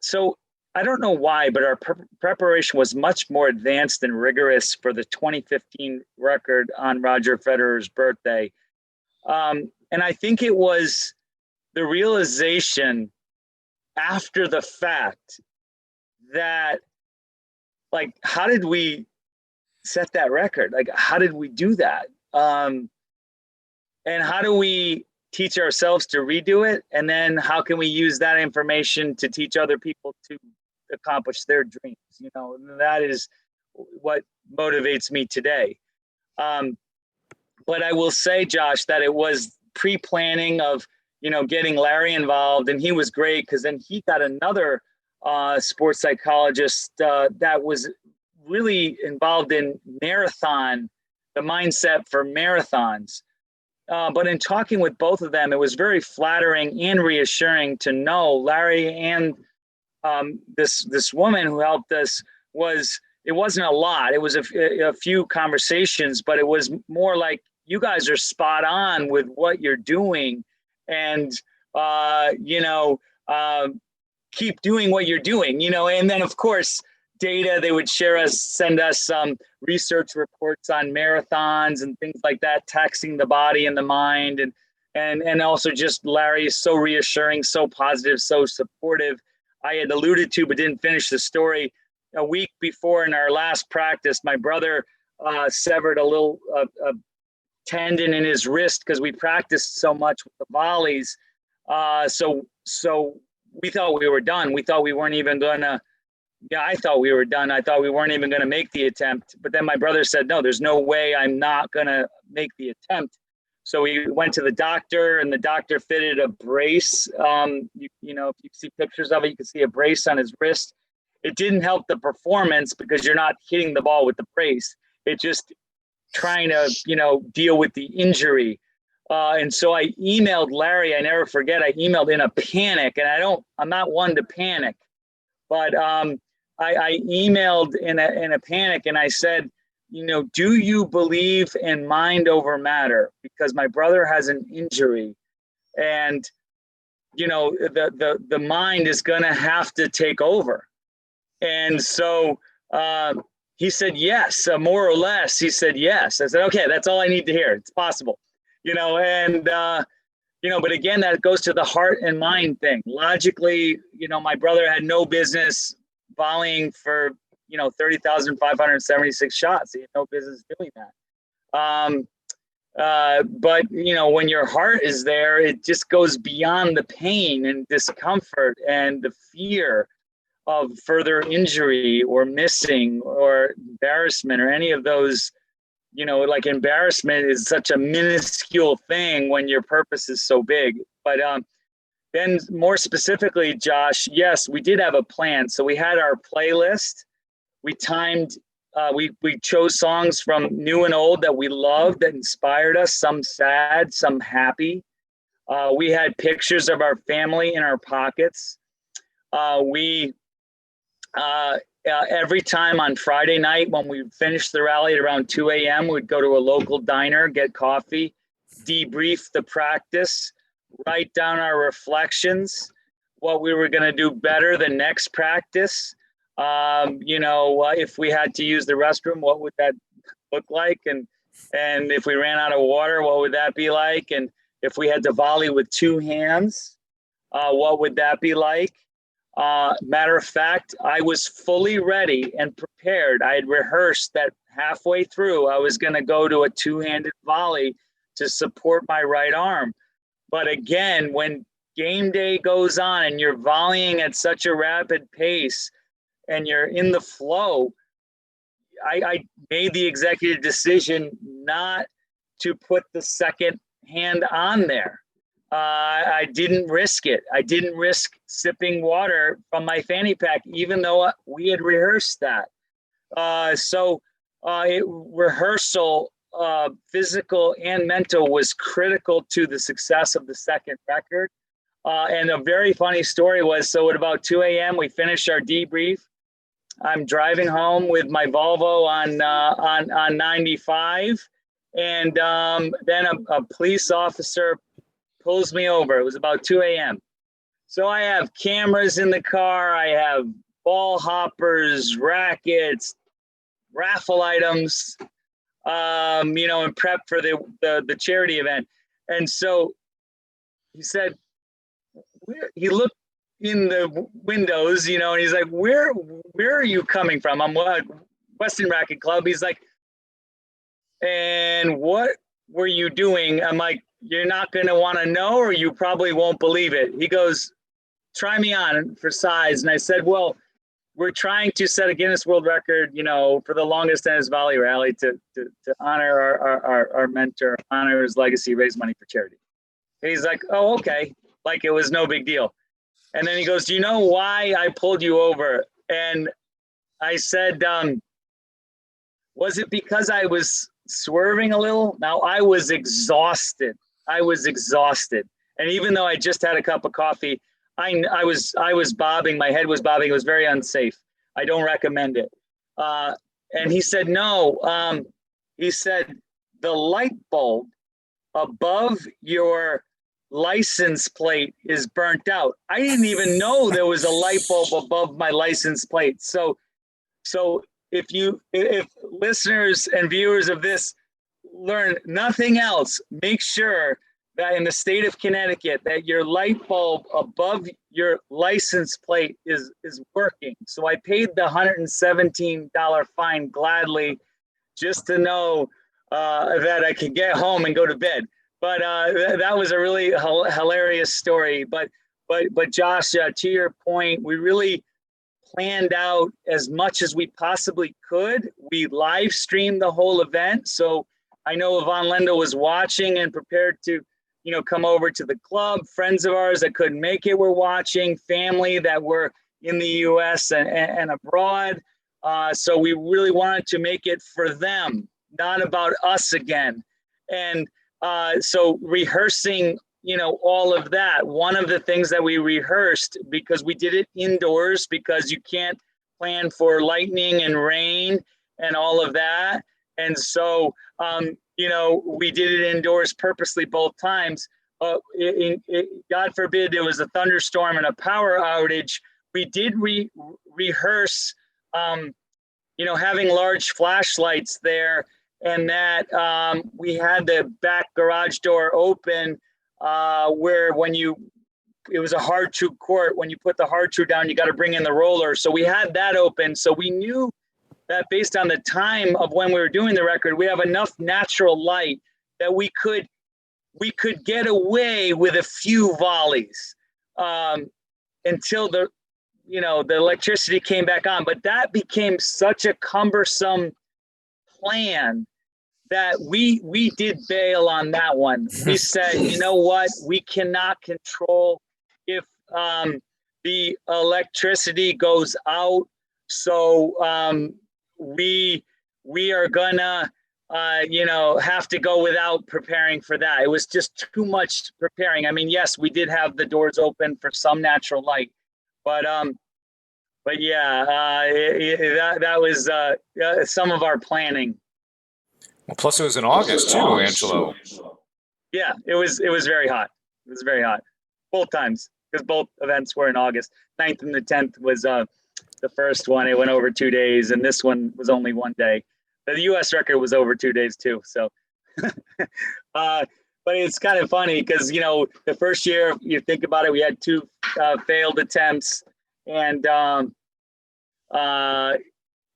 so I don't know why, but our preparation was much more advanced and rigorous for the 2015 record on Roger Federer's birthday. And I think it was the realization after the fact that, like, how did we set that record? Like, how did we do that? And how do we teach ourselves to redo it? And then how can we use that information to teach other people to accomplish their dreams? That is what motivates me today. But I will say, Josh, that it was pre-planning of, getting Larry involved, and he was great, because then he got another sports psychologist that was really involved in the mindset for marathons. But in talking with both of them, it was very flattering and reassuring to know Larry and this woman who helped us it wasn't a lot. It was a few conversations, but it was more like, you guys are spot on with what you're doing, and keep doing what you're doing, and then of course data, they would send us some research reports on marathons and things like that, taxing the body and the mind, and also just Larry is so reassuring, so positive, so supportive. I had alluded to but didn't finish the story. A week before, in our last practice, my brother severed a tendon in his wrist because we practiced so much with the volleys. So we thought we were done. We thought we weren't even gonna. Yeah, I thought we were done. I thought we weren't even gonna make the attempt. But then my brother said, "No, there's no way I'm not gonna make the attempt." So we went to the doctor, and the doctor fitted a brace. If you see pictures of it, you can see a brace on his wrist. It didn't help the performance because you're not hitting the ball with the brace. It just trying to, deal with the injury. And so I emailed Larry. I never forget. I emailed in a panic, and I'm not one to panic, but I emailed in a panic, and I said, do you believe in mind over matter? Because my brother has an injury, and the mind is going to have to take over. And so he said yes, more or less. He said yes. I said, okay, that's all I need to hear. It's possible, but again, that goes to the heart and mind thing. Logically, my brother had no business volleying for 30,576 shots. He had no business doing that. But when your heart is there, it just goes beyond the pain and discomfort and the fear of further injury or missing or embarrassment or any of those. Like embarrassment is such a minuscule thing when your purpose is so big. But then more specifically, Josh, yes, we did have a plan. So we had our playlist. We timed, we chose songs from new and old that we loved, that inspired us, some sad, some happy. We had pictures of our family in our pockets. Every time on Friday night when we finished the rally at around 2 a.m., we'd go to a local diner, get coffee, debrief the practice, write down our reflections, what we were going to do better the next practice. If we had to use the restroom, what would that look like? And if we ran out of water, what would that be like? And if we had to volley with two hands, what would that be like? Matter of fact, I was fully ready and prepared. I had rehearsed that halfway through I was going to go to a two-handed volley to support my right arm. But again, when game day goes on and you're volleying at such a rapid pace and you're in the flow, I made the executive decision not to put the second hand on there. I didn't risk it. I didn't risk sipping water from my fanny pack, even though we had rehearsed that. Rehearsal, physical and mental, was critical to the success of the second record. And a very funny story was, so at about 2 a.m., we finished our debrief. I'm driving home with my Volvo on 95. And then a police officer pulls me over. It was about 2 a.m. So I have cameras in the car. I have ball hoppers, rackets, raffle items, and prep for the charity event. And so he said, he looked in the windows, and he's like, where are you coming from? I'm Weston Racquet Club. He's like, and what were you doing? I'm like, you're not going to want to know, or you probably won't believe it. He goes, try me on for size. And I said, well, we're trying to set a Guinness World Record, for the longest tennis volley rally to honor our mentor, honor his legacy, raise money for charity. And he's like, oh, okay. Like it was no big deal. And then he goes, do you know why I pulled you over? And I said, was it because I was swerving a little. Now I was exhausted. And even though I just had a cup of coffee, I was bobbing. My head was bobbing. It was very unsafe. I don't recommend it. And he said, no. He said, the light bulb above your license plate is burnt out. I didn't even know there was a light bulb above my license plate. So if listeners and viewers of this learn nothing else, make sure that in the state of Connecticut that your light bulb above your license plate is working. So I paid the $117 fine gladly just to know that I could get home and go to bed. But that was a really hilarious story. But Josh, to your point, we really planned out as much as we possibly could. We live streamed the whole event. So I know Yvonne Lendl was watching and prepared to, come over to the club. Friends of ours that couldn't make it were watching, family that were in the US and abroad. So we really wanted to make it for them, not about us again. And so rehearsing, all of that. One of the things that we rehearsed, because we did it indoors, because you can't plan for lightning and rain and all of that. And so, we did it indoors purposely both times. God forbid there was a thunderstorm and a power outage. We did rehearse, having large flashlights there, and that we had the back garage door open where it was a hard true court. When you put the hard true down, you got to bring in the roller. So we had that open. So we knew that based on the time of when we were doing the record, we have enough natural light that we could get away with a few volleys until the electricity came back on. But that became such a cumbersome plan that we did bail on that one. We said, you know what, we cannot control if the electricity goes out. So we are gonna have to go without preparing for that. It was just too much preparing. I mean, yes, we did have the doors open for some natural light, but yeah, that was some of our planning. Well, plus it was in August too, Angelo. Yeah, it was very hot. It was very hot both times, because both events were in August. 9th and the 10th was the first one. It went over 2 days, and this one was only 1 day. The U.S. record was over 2 days too. So, but it's kind of funny because the first year, you think about it, we had 2 failed attempts, and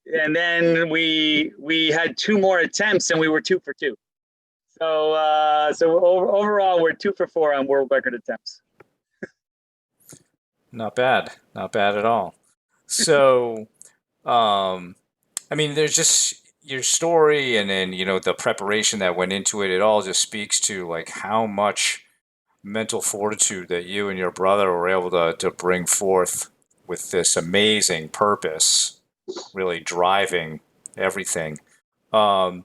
then we had 2 more attempts, and we were 2 for 2. So overall, we're 2 for 4 on world record attempts. Not bad at all. So, there's just your story, and then the preparation that went into it. It all just speaks to like how much mental fortitude that you and your brother were able to bring forth with this amazing purpose, really driving everything. How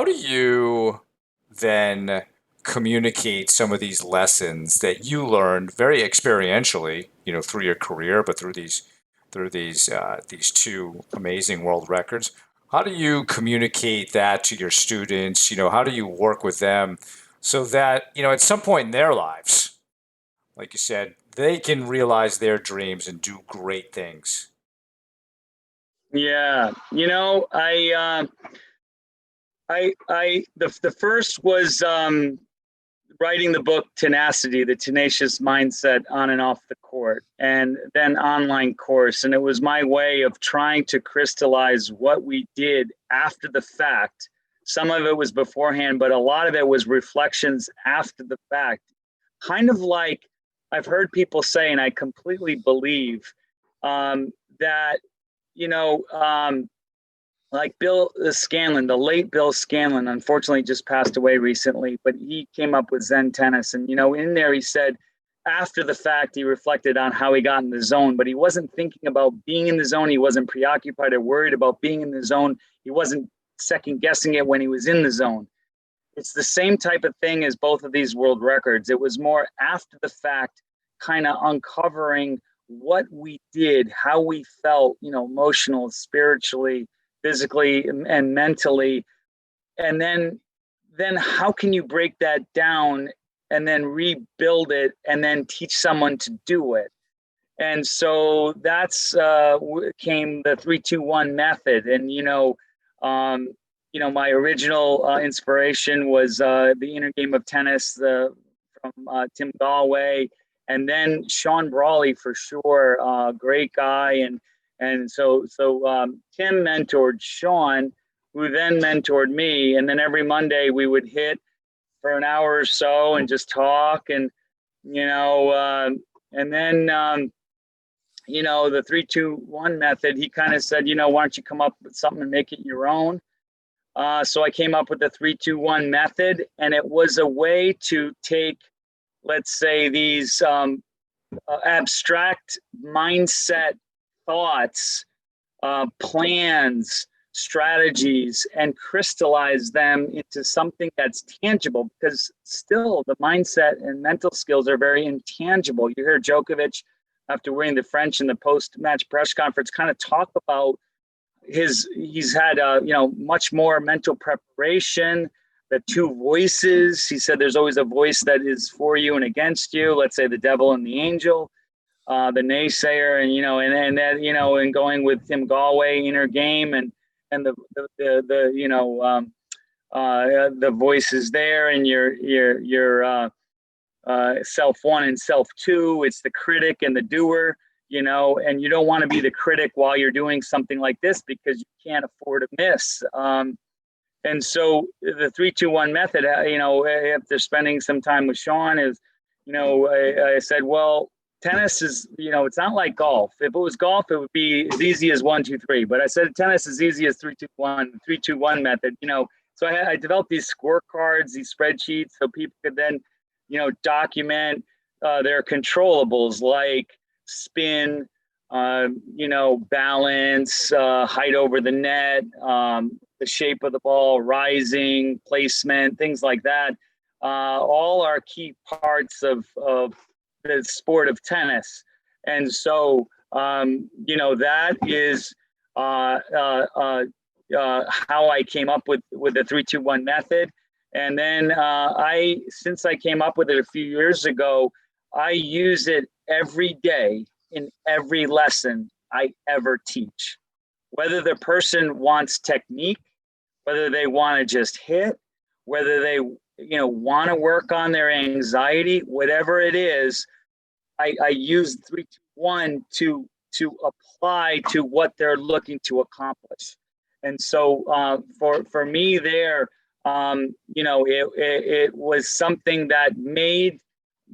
do you then communicate some of these lessons that you learned very experientially, through your career, but through these 2 amazing world records? How do you communicate that to your students? How do you work with them so that, at some point in their lives, like you said, they can realize their dreams and do great things? Yeah, the first was writing the book Tenacity, the tenacious mindset on and off the court, and then online course. And it was my way of trying to crystallize what we did after the fact. Some of it was beforehand, but a lot of it was reflections after the fact. Kind of like I've heard people say, and I completely believe, that, like Bill Scanlon, the late Bill Scanlon, unfortunately just passed away recently, but he came up with Zen tennis. And, in there he said, after the fact, he reflected on how he got in the zone, but he wasn't thinking about being in the zone. He wasn't preoccupied or worried about being in the zone. He wasn't second guessing it when he was in the zone. It's the same type of thing as both of these world records. It was more after the fact, kind of uncovering what we did, how we felt, emotional, spiritually, physically, and mentally. And then how can you break that down and then rebuild it and then teach someone to do it? And so that's came the 3-2-1 method. And my original inspiration was the Inner Game of Tennis from Tim Galway, and then Sean Brawley for sure, great guy. And so Tim mentored Sean, who then mentored me, and then every Monday we would hit for an hour or so and just talk, and and then the 3-2-1 method. He kind of said, why don't you come up with something and make it your own? So I came up with the 3-2-1 method, and it was a way to take, let's say, these abstract mindset thoughts, plans, strategies, and crystallize them into something that's tangible, because still the mindset and mental skills are very intangible. You hear Djokovic, after winning the French in the post-match press conference, kind of talk about he's had much more mental preparation, the two voices. He said there's always a voice that is for you and against you, let's say the devil and the angel, the naysayer, and that, and going with Tim Galway, Inner Game, and the voices there, and your self one and self two. It's the critic and the doer, and you don't want to be the critic while you're doing something like this, because you can't afford to miss. And so the 3-2-1 method, after spending some time with Sean, is, I said, well, tennis is, it's not like golf. If it was golf, it would be as easy as 1, 2, 3. But I said tennis is easy as 3-2-1 method. So I developed these scorecards, these spreadsheets, so people could then, document their controllables like spin, balance, height over the net, the shape of the ball, rising, placement, things like that. All are key parts of the sport of tennis. And so, that is how I came up with the 3-2-1 method. And then since I came up with it a few years ago, I use it every day in every lesson I ever teach. Whether the person wants technique, whether they want to just hit, whether they want to work on their anxiety, whatever it is, I use 3-2-1 to apply to what they're looking to accomplish. And so for me there, it was something that made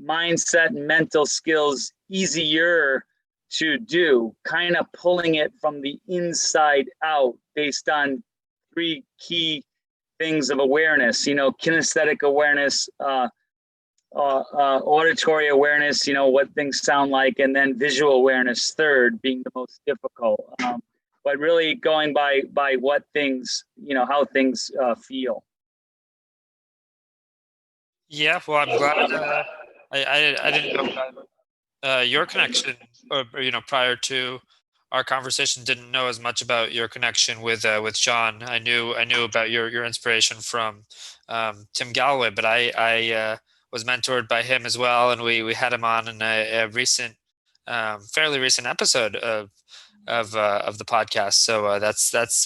mindset and mental skills easier to do, kind of pulling it from the inside out based on 3 key things of awareness, kinesthetic awareness, auditory awareness, what things sound like, and then visual awareness, third, being the most difficult. But really going by what things, how things feel. Yeah, well, I'm glad. I didn't know about your connection, or prior to our conversation, didn't know as much about your connection with Sean. I knew about your inspiration from Tim Galloway, but I was mentored by him as well, and we had him on in a recent, fairly recent episode of the podcast. So that's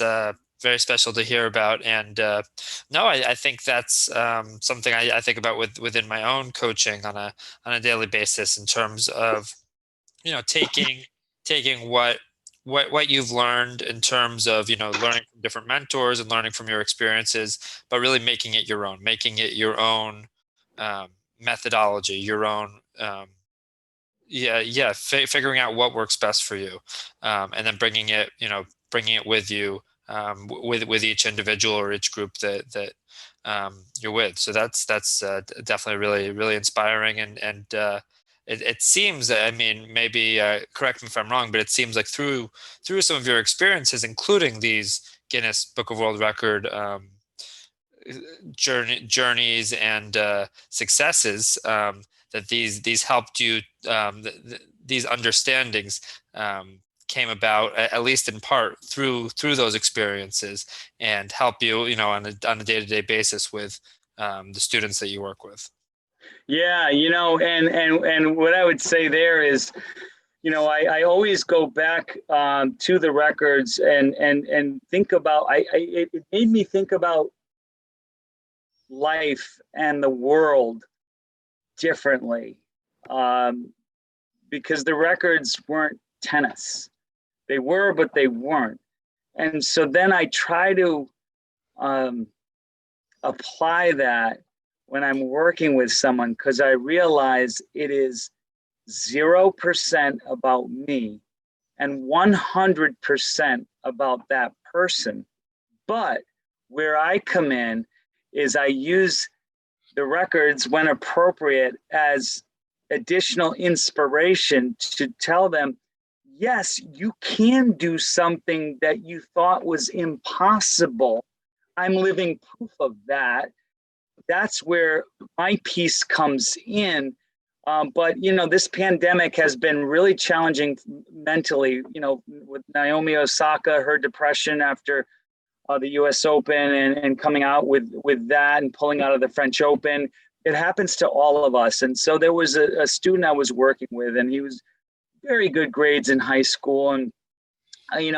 very special to hear about. And no, I think that's something I think about within my own coaching on a daily basis, in terms of taking what you've learned in terms of learning from different mentors and learning from your experiences, but really making it your own methodology, your own figuring out what works best for you, and then bringing it with you, with each individual or each group that you're with. So that's definitely really, really inspiring. And it seems that, maybe correct me if I'm wrong, but it seems like through some of your experiences, including these Guinness Book of World Record journeys and successes, that these helped you, these understandings came about, at least in part, through those experiences, and help you, on a day-to-day basis with the students that you work with. Yeah, and what I would say there is, I always go back to the records and think about, it made me think about life and the world differently, because the records weren't tennis. They were, but they weren't. And so then I try to apply that when I'm working with someone, because I realize it is 0% about me and 100% about that person. But where I come in is I use the records when appropriate as additional inspiration to tell them, yes, you can do something that you thought was impossible. I'm living proof of that. That's where my piece comes in. But, this pandemic has been really challenging mentally, with Naomi Osaka, her depression after the US Open and coming out with that and pulling out of the French Open. It happens to all of us. And so there was a student I was working with, and he was very good grades in high school. And, he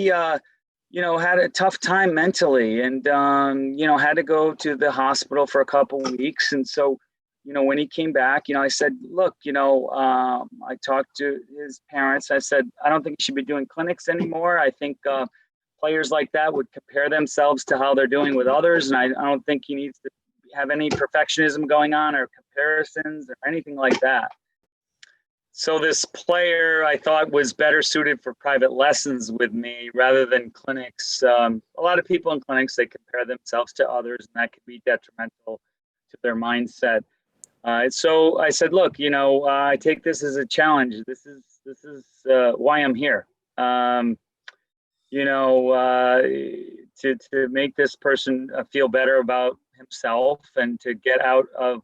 had a tough time mentally and, had to go to the hospital for a couple of weeks. And so, when he came back, I said, look, I talked to his parents. I said, I don't think he should be doing clinics anymore. I think players like that would compare themselves to how they're doing with others. And I don't think he needs to have any perfectionism going on or comparisons or anything like that. So this player I thought was better suited for private lessons with me rather than clinics. A lot of people in clinics, they compare themselves to others, and that can be detrimental to their mindset. So I said, look, I take this as a challenge. This is why I'm here. To make this person feel better about himself and to get out of,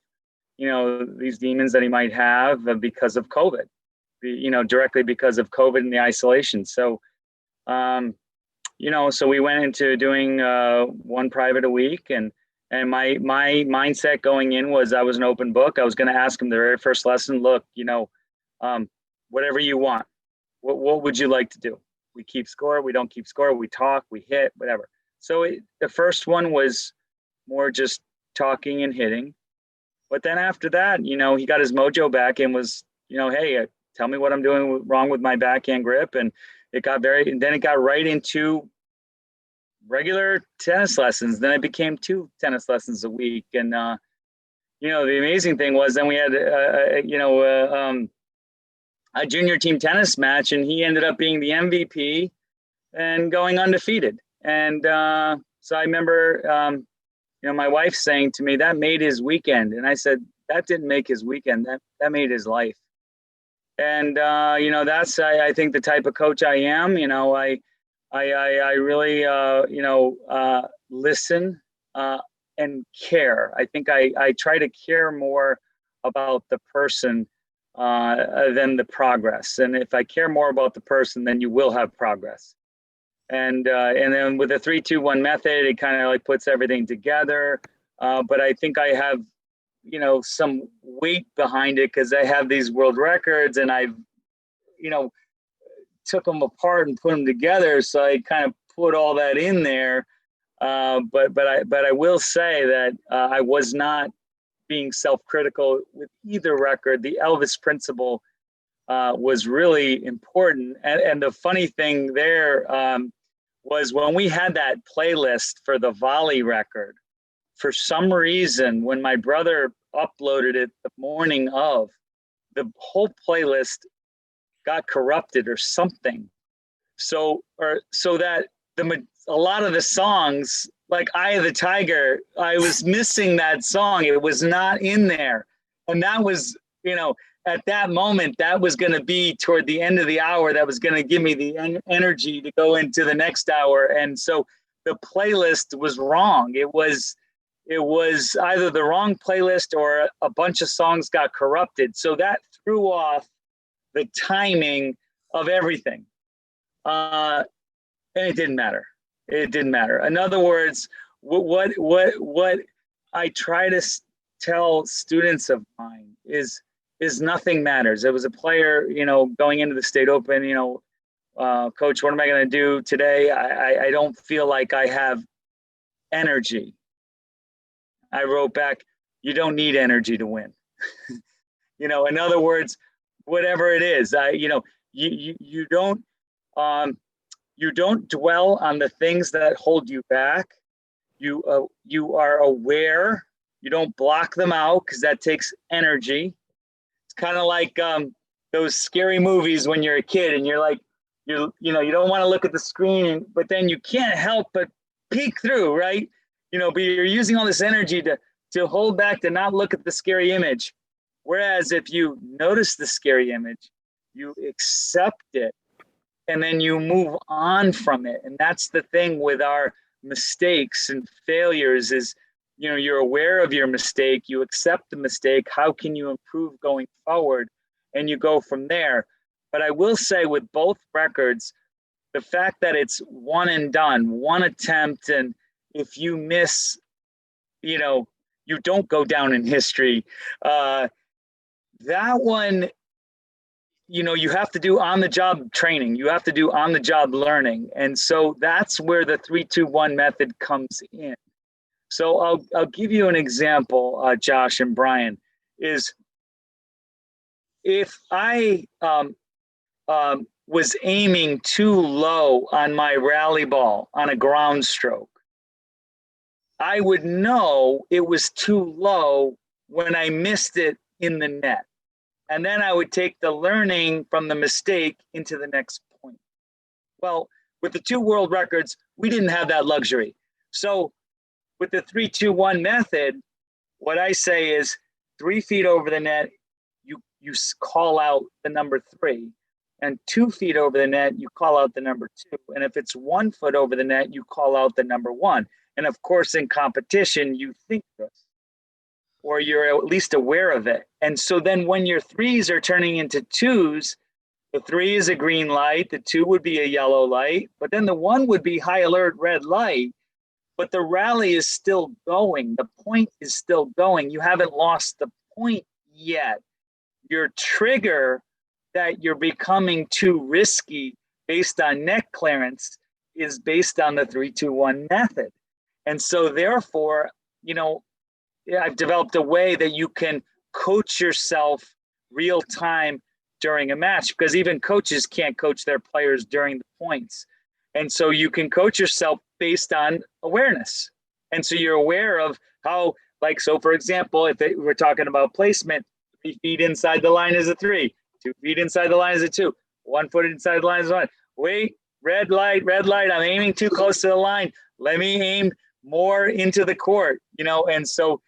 these demons that he might have because of COVID, directly because of COVID and the isolation. So, so we went into doing one private a week, and my mindset going in was I was an open book. I was going to ask him the very first lesson, look, whatever you want, what would you like to do? We keep score, we don't keep score, we talk, we hit, whatever. So the first one was more just talking and hitting. But then after that, he got his mojo back and was, hey, tell me what I'm doing wrong with my backhand grip. And it got right into regular tennis lessons. Then it became 2 tennis lessons a week. And, the amazing thing was then we had, a junior team tennis match, and he ended up being the MVP and going undefeated. And so I remember, my wife saying to me, that made his weekend. And I said, that didn't make his weekend. That made his life. And, that's, I think, the type of coach I am. I really, listen and care. I think I try to care more about the person than the progress. And if I care more about the person, then you will have progress. And then with the 3-2-1 method, it kind of like puts everything together. But I think I have, some weight behind it because I have these world records, and I've, took them apart and put them together. So I kind of put all that in there. But I will say that I was not being self-critical with either record. The Elvis principle was really important. And the funny thing there was when we had that playlist for the volley record, for some reason, when my brother uploaded it the morning of, the whole playlist got corrupted or something. So that a lot of the songs, like Eye of the Tiger, I was missing that song. It was not in there. And that was, at that moment, that was going to be toward the end of the hour. That was going to give me the energy to go into the next hour. And so the playlist was wrong. It was either the wrong playlist or a bunch of songs got corrupted. So that threw off the timing of everything. And it didn't matter. It didn't matter. In other words, what I try to tell students of mine is nothing matters. It was a player, going into the state open, coach, what am I going to do today? I don't feel like I have energy. I wrote back, you don't need energy to win. In other words, whatever it is, you don't dwell on the things that hold you back. You are aware. You don't block them out because that takes energy. It's kind of like those scary movies when you're a kid and you're like, you don't want to look at the screen, but then you can't help but peek through, right? But you're using all this energy to hold back, to not look at the scary image. Whereas if you notice the scary image, you accept it, and then you move on from it. And that's the thing with our mistakes and failures is, you're aware of your mistake, you accept the mistake, how can you improve going forward? And you go from there. But I will say with both records, the fact that it's one and done, one attempt, and if you miss, you don't go down in history. That one, you have to do on-the-job training. You have to do on-the-job learning. And so that's where the 3-2-1 method comes in. So I'll give you an example, Josh and Brian, is if I was aiming too low on my rally ball on a ground stroke, I would know it was too low when I missed it in the net. And then I would take the learning from the mistake into the next point. Well, with the 2 world records, we didn't have that luxury. So with the 3-2-1 method, what I say is 3 feet over the net, you call out the number 3. And 2 feet over the net, you call out the number 2. And if it's 1 foot over the net, you call out the number 1. And of course, in competition, you think this, or you're at least aware of it. And so then when your 3s are turning into 2s, the 3 is a green light, the 2 would be a yellow light, but then the 1 would be high alert red light, but the rally is still going. The point is still going. You haven't lost the point yet. Your trigger that you're becoming too risky based on net clearance is based on the 3-2-1 method. And so therefore, I've developed a way that you can coach yourself real time during a match, because even coaches can't coach their players during the points. And so you can coach yourself based on awareness. And so you're aware of how, so for example, if we're talking about placement, 3 feet inside the line is a 3, 2 feet inside the line is a 2, 1 foot inside the line is 1. Wait, red light, I'm aiming too close to the line. Let me aim more into the court, and so,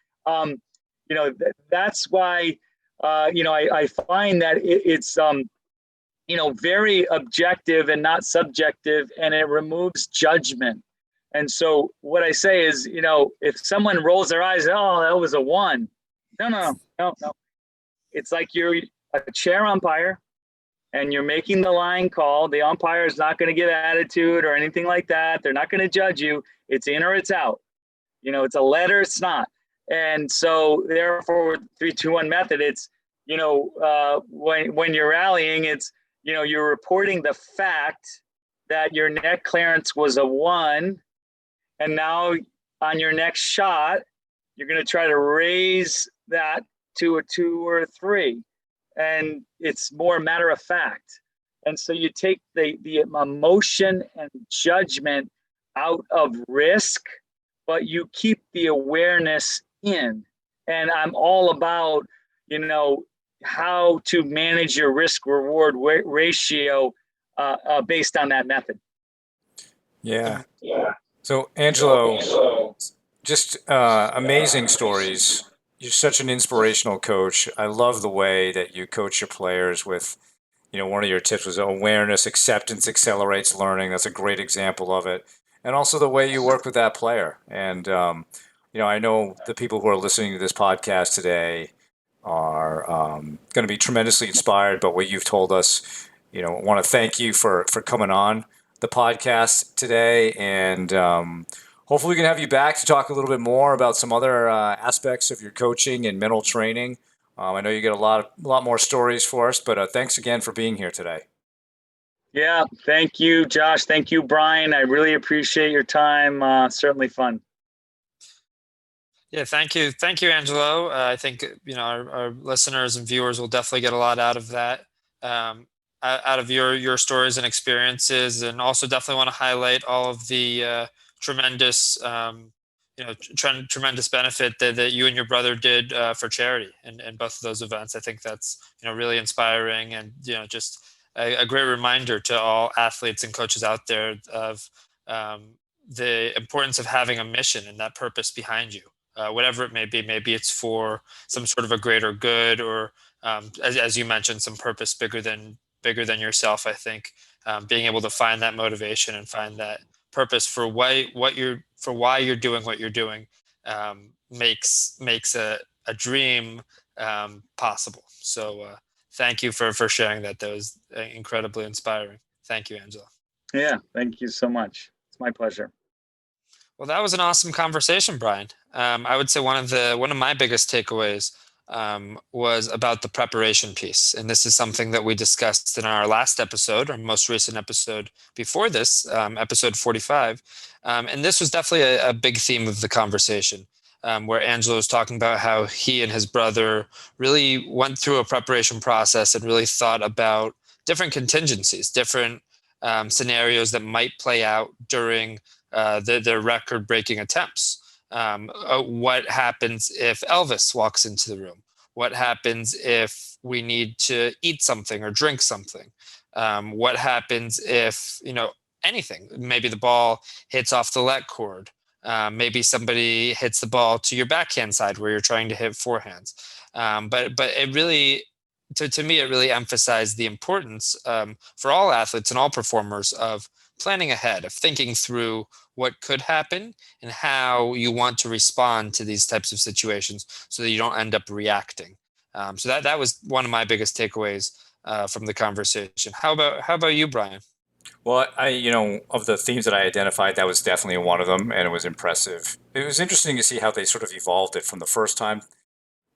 that's why, I find that it's, very objective and not subjective, and it removes judgment. And so what I say is, if someone rolls their eyes, oh, that was a 1. No. It's like you're a chair umpire and you're making the line call. The umpire is not going to give attitude or anything like that. They're not going to judge you. It's in or it's out. It's a letter, it's not. And so therefore, with 3-2-1 method, it's, when you're rallying, it's, you're reporting the fact that your net clearance was a 1. And now on your next shot, you're going to try to raise that to a 2 or a 3. And it's more matter of fact. And so you take the emotion and judgment out of risk, but you keep the awareness in. And I'm all about, how to manage your risk reward ratio based on that method. Yeah. So Angelo, just amazing stories you're such an inspirational coach. I love the way that you coach your players with, one of your tips was awareness, acceptance accelerates learning. That's a great example of it. And also the way you work with that player. And, I know the people who are listening to this podcast today are going to be tremendously inspired by what you've told us. I want to thank you for coming on the podcast today. And hopefully we can have you back to talk a little bit more about some other aspects of your coaching and mental training. I know you get a lot more stories for us, but thanks again for being here today. Yeah, thank you, Josh. Thank you, Brian. I really appreciate your time. Certainly fun. Yeah, thank you. Thank you, Angelo. I think, our listeners and viewers will definitely get a lot out of that, out of your stories and experiences, and also definitely want to highlight all of the tremendous, tremendous benefit that you and your brother did for charity in both of those events. I think that's, really inspiring, and, just a great reminder to all athletes and coaches out there of the importance of having a mission and that purpose behind you. Whatever it may be. Maybe it's for some sort of a greater good, or as you mentioned, some purpose bigger than yourself. I think being able to find that motivation and find that purpose for why you're doing what you're doing makes a dream possible. So thank you for sharing that. That was incredibly inspiring. Thank you, Angela. Yeah, thank you so much. It's my pleasure. Well, that was an awesome conversation, Brian. I would say one of my biggest takeaways was about the preparation piece, and this is something that we discussed in our last episode, our most recent episode before this, episode 45, and this was definitely a big theme of the conversation, where Angelo was talking about how he and his brother really went through a preparation process and really thought about different contingencies, different scenarios that might play out during their record-breaking attempts. What happens if Elvis walks into the room? What happens if we need to eat something or drink something? What happens if, anything? Maybe the ball hits off the let cord. Maybe somebody hits the ball to your backhand side where you're trying to hit forehands. But it really, to me, it really emphasized the importance for all athletes and all performers of planning ahead, of thinking through what could happen and how you want to respond to these types of situations so that you don't end up reacting. So that was one of my biggest takeaways from the conversation. How about you, Brian? Well, of the themes that I identified, that was definitely one of them, and it was impressive. It was interesting to see how they sort of evolved it from the first time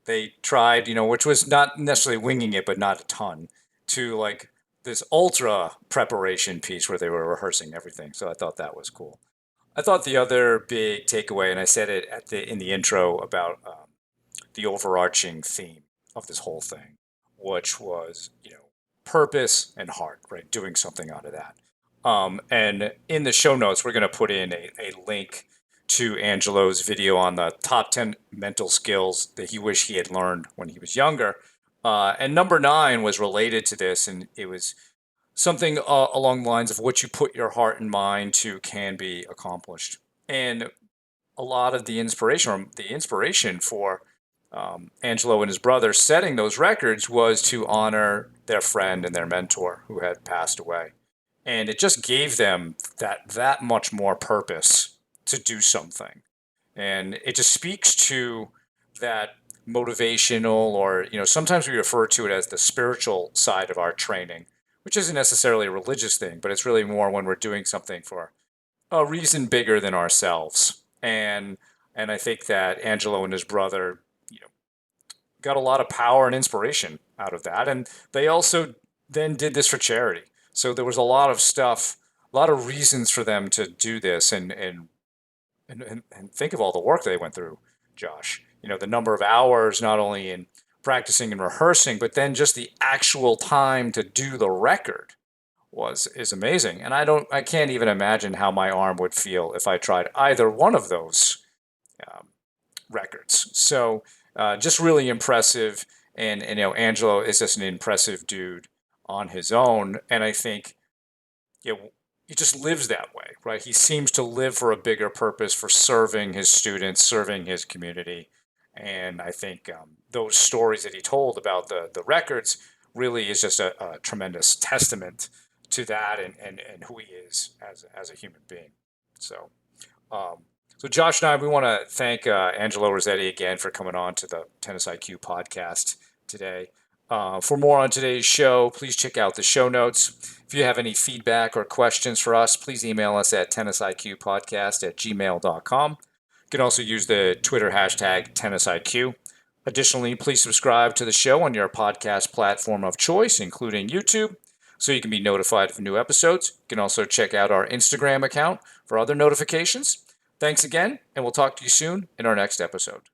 they tried, which was not necessarily winging it, but not a ton, to like this ultra preparation piece where they were rehearsing everything. So I thought that was cool. I thought the other big takeaway, and I said it in the intro about the overarching theme of this whole thing, which was purpose and heart, right? Doing something out of that. And in the show notes, we're going to put in a link to Angelo's video on the top 10 mental skills that he wished he had learned when he was younger. And number 9 was related to this, and it was something along the lines of what you put your heart and mind to can be accomplished. And a lot of the inspiration for Angelo and his brother setting those records was to honor their friend and their mentor who had passed away. And it just gave them that much more purpose to do something. And it just speaks to that motivational, or sometimes we refer to it as the spiritual side of our training, which isn't necessarily a religious thing, but it's really more when we're doing something for a reason bigger than ourselves. And I think that Angelo and his brother, got a lot of power and inspiration out of that. And they also then did this for charity. So there was a lot of stuff, a lot of reasons for them to do this, and think of all the work they went through, Josh. The number of hours not only in practicing and rehearsing, but then just the actual time to do the record is amazing. And I can't even imagine how my arm would feel if I tried either one of those records. So just really impressive. And Angelo is just an impressive dude on his own. And I think he just lives that way, right? He seems to live for a bigger purpose, for serving his students, serving his community. And I think those stories that he told about the records really is just a tremendous testament to that and who he is as a human being. So, um, so Josh and I, we want to thank Angelo Rossetti again for coming on to the Tennis IQ podcast today. For more on today's show, please check out the show notes. If you have any feedback or questions for us, please email us at tennisiqpodcast@gmail.com. You can also use the Twitter hashtag TennisIQ. Additionally, please subscribe to the show on your podcast platform of choice, including YouTube, so you can be notified of new episodes. You can also check out our Instagram account for other notifications. Thanks again, and we'll talk to you soon in our next episode.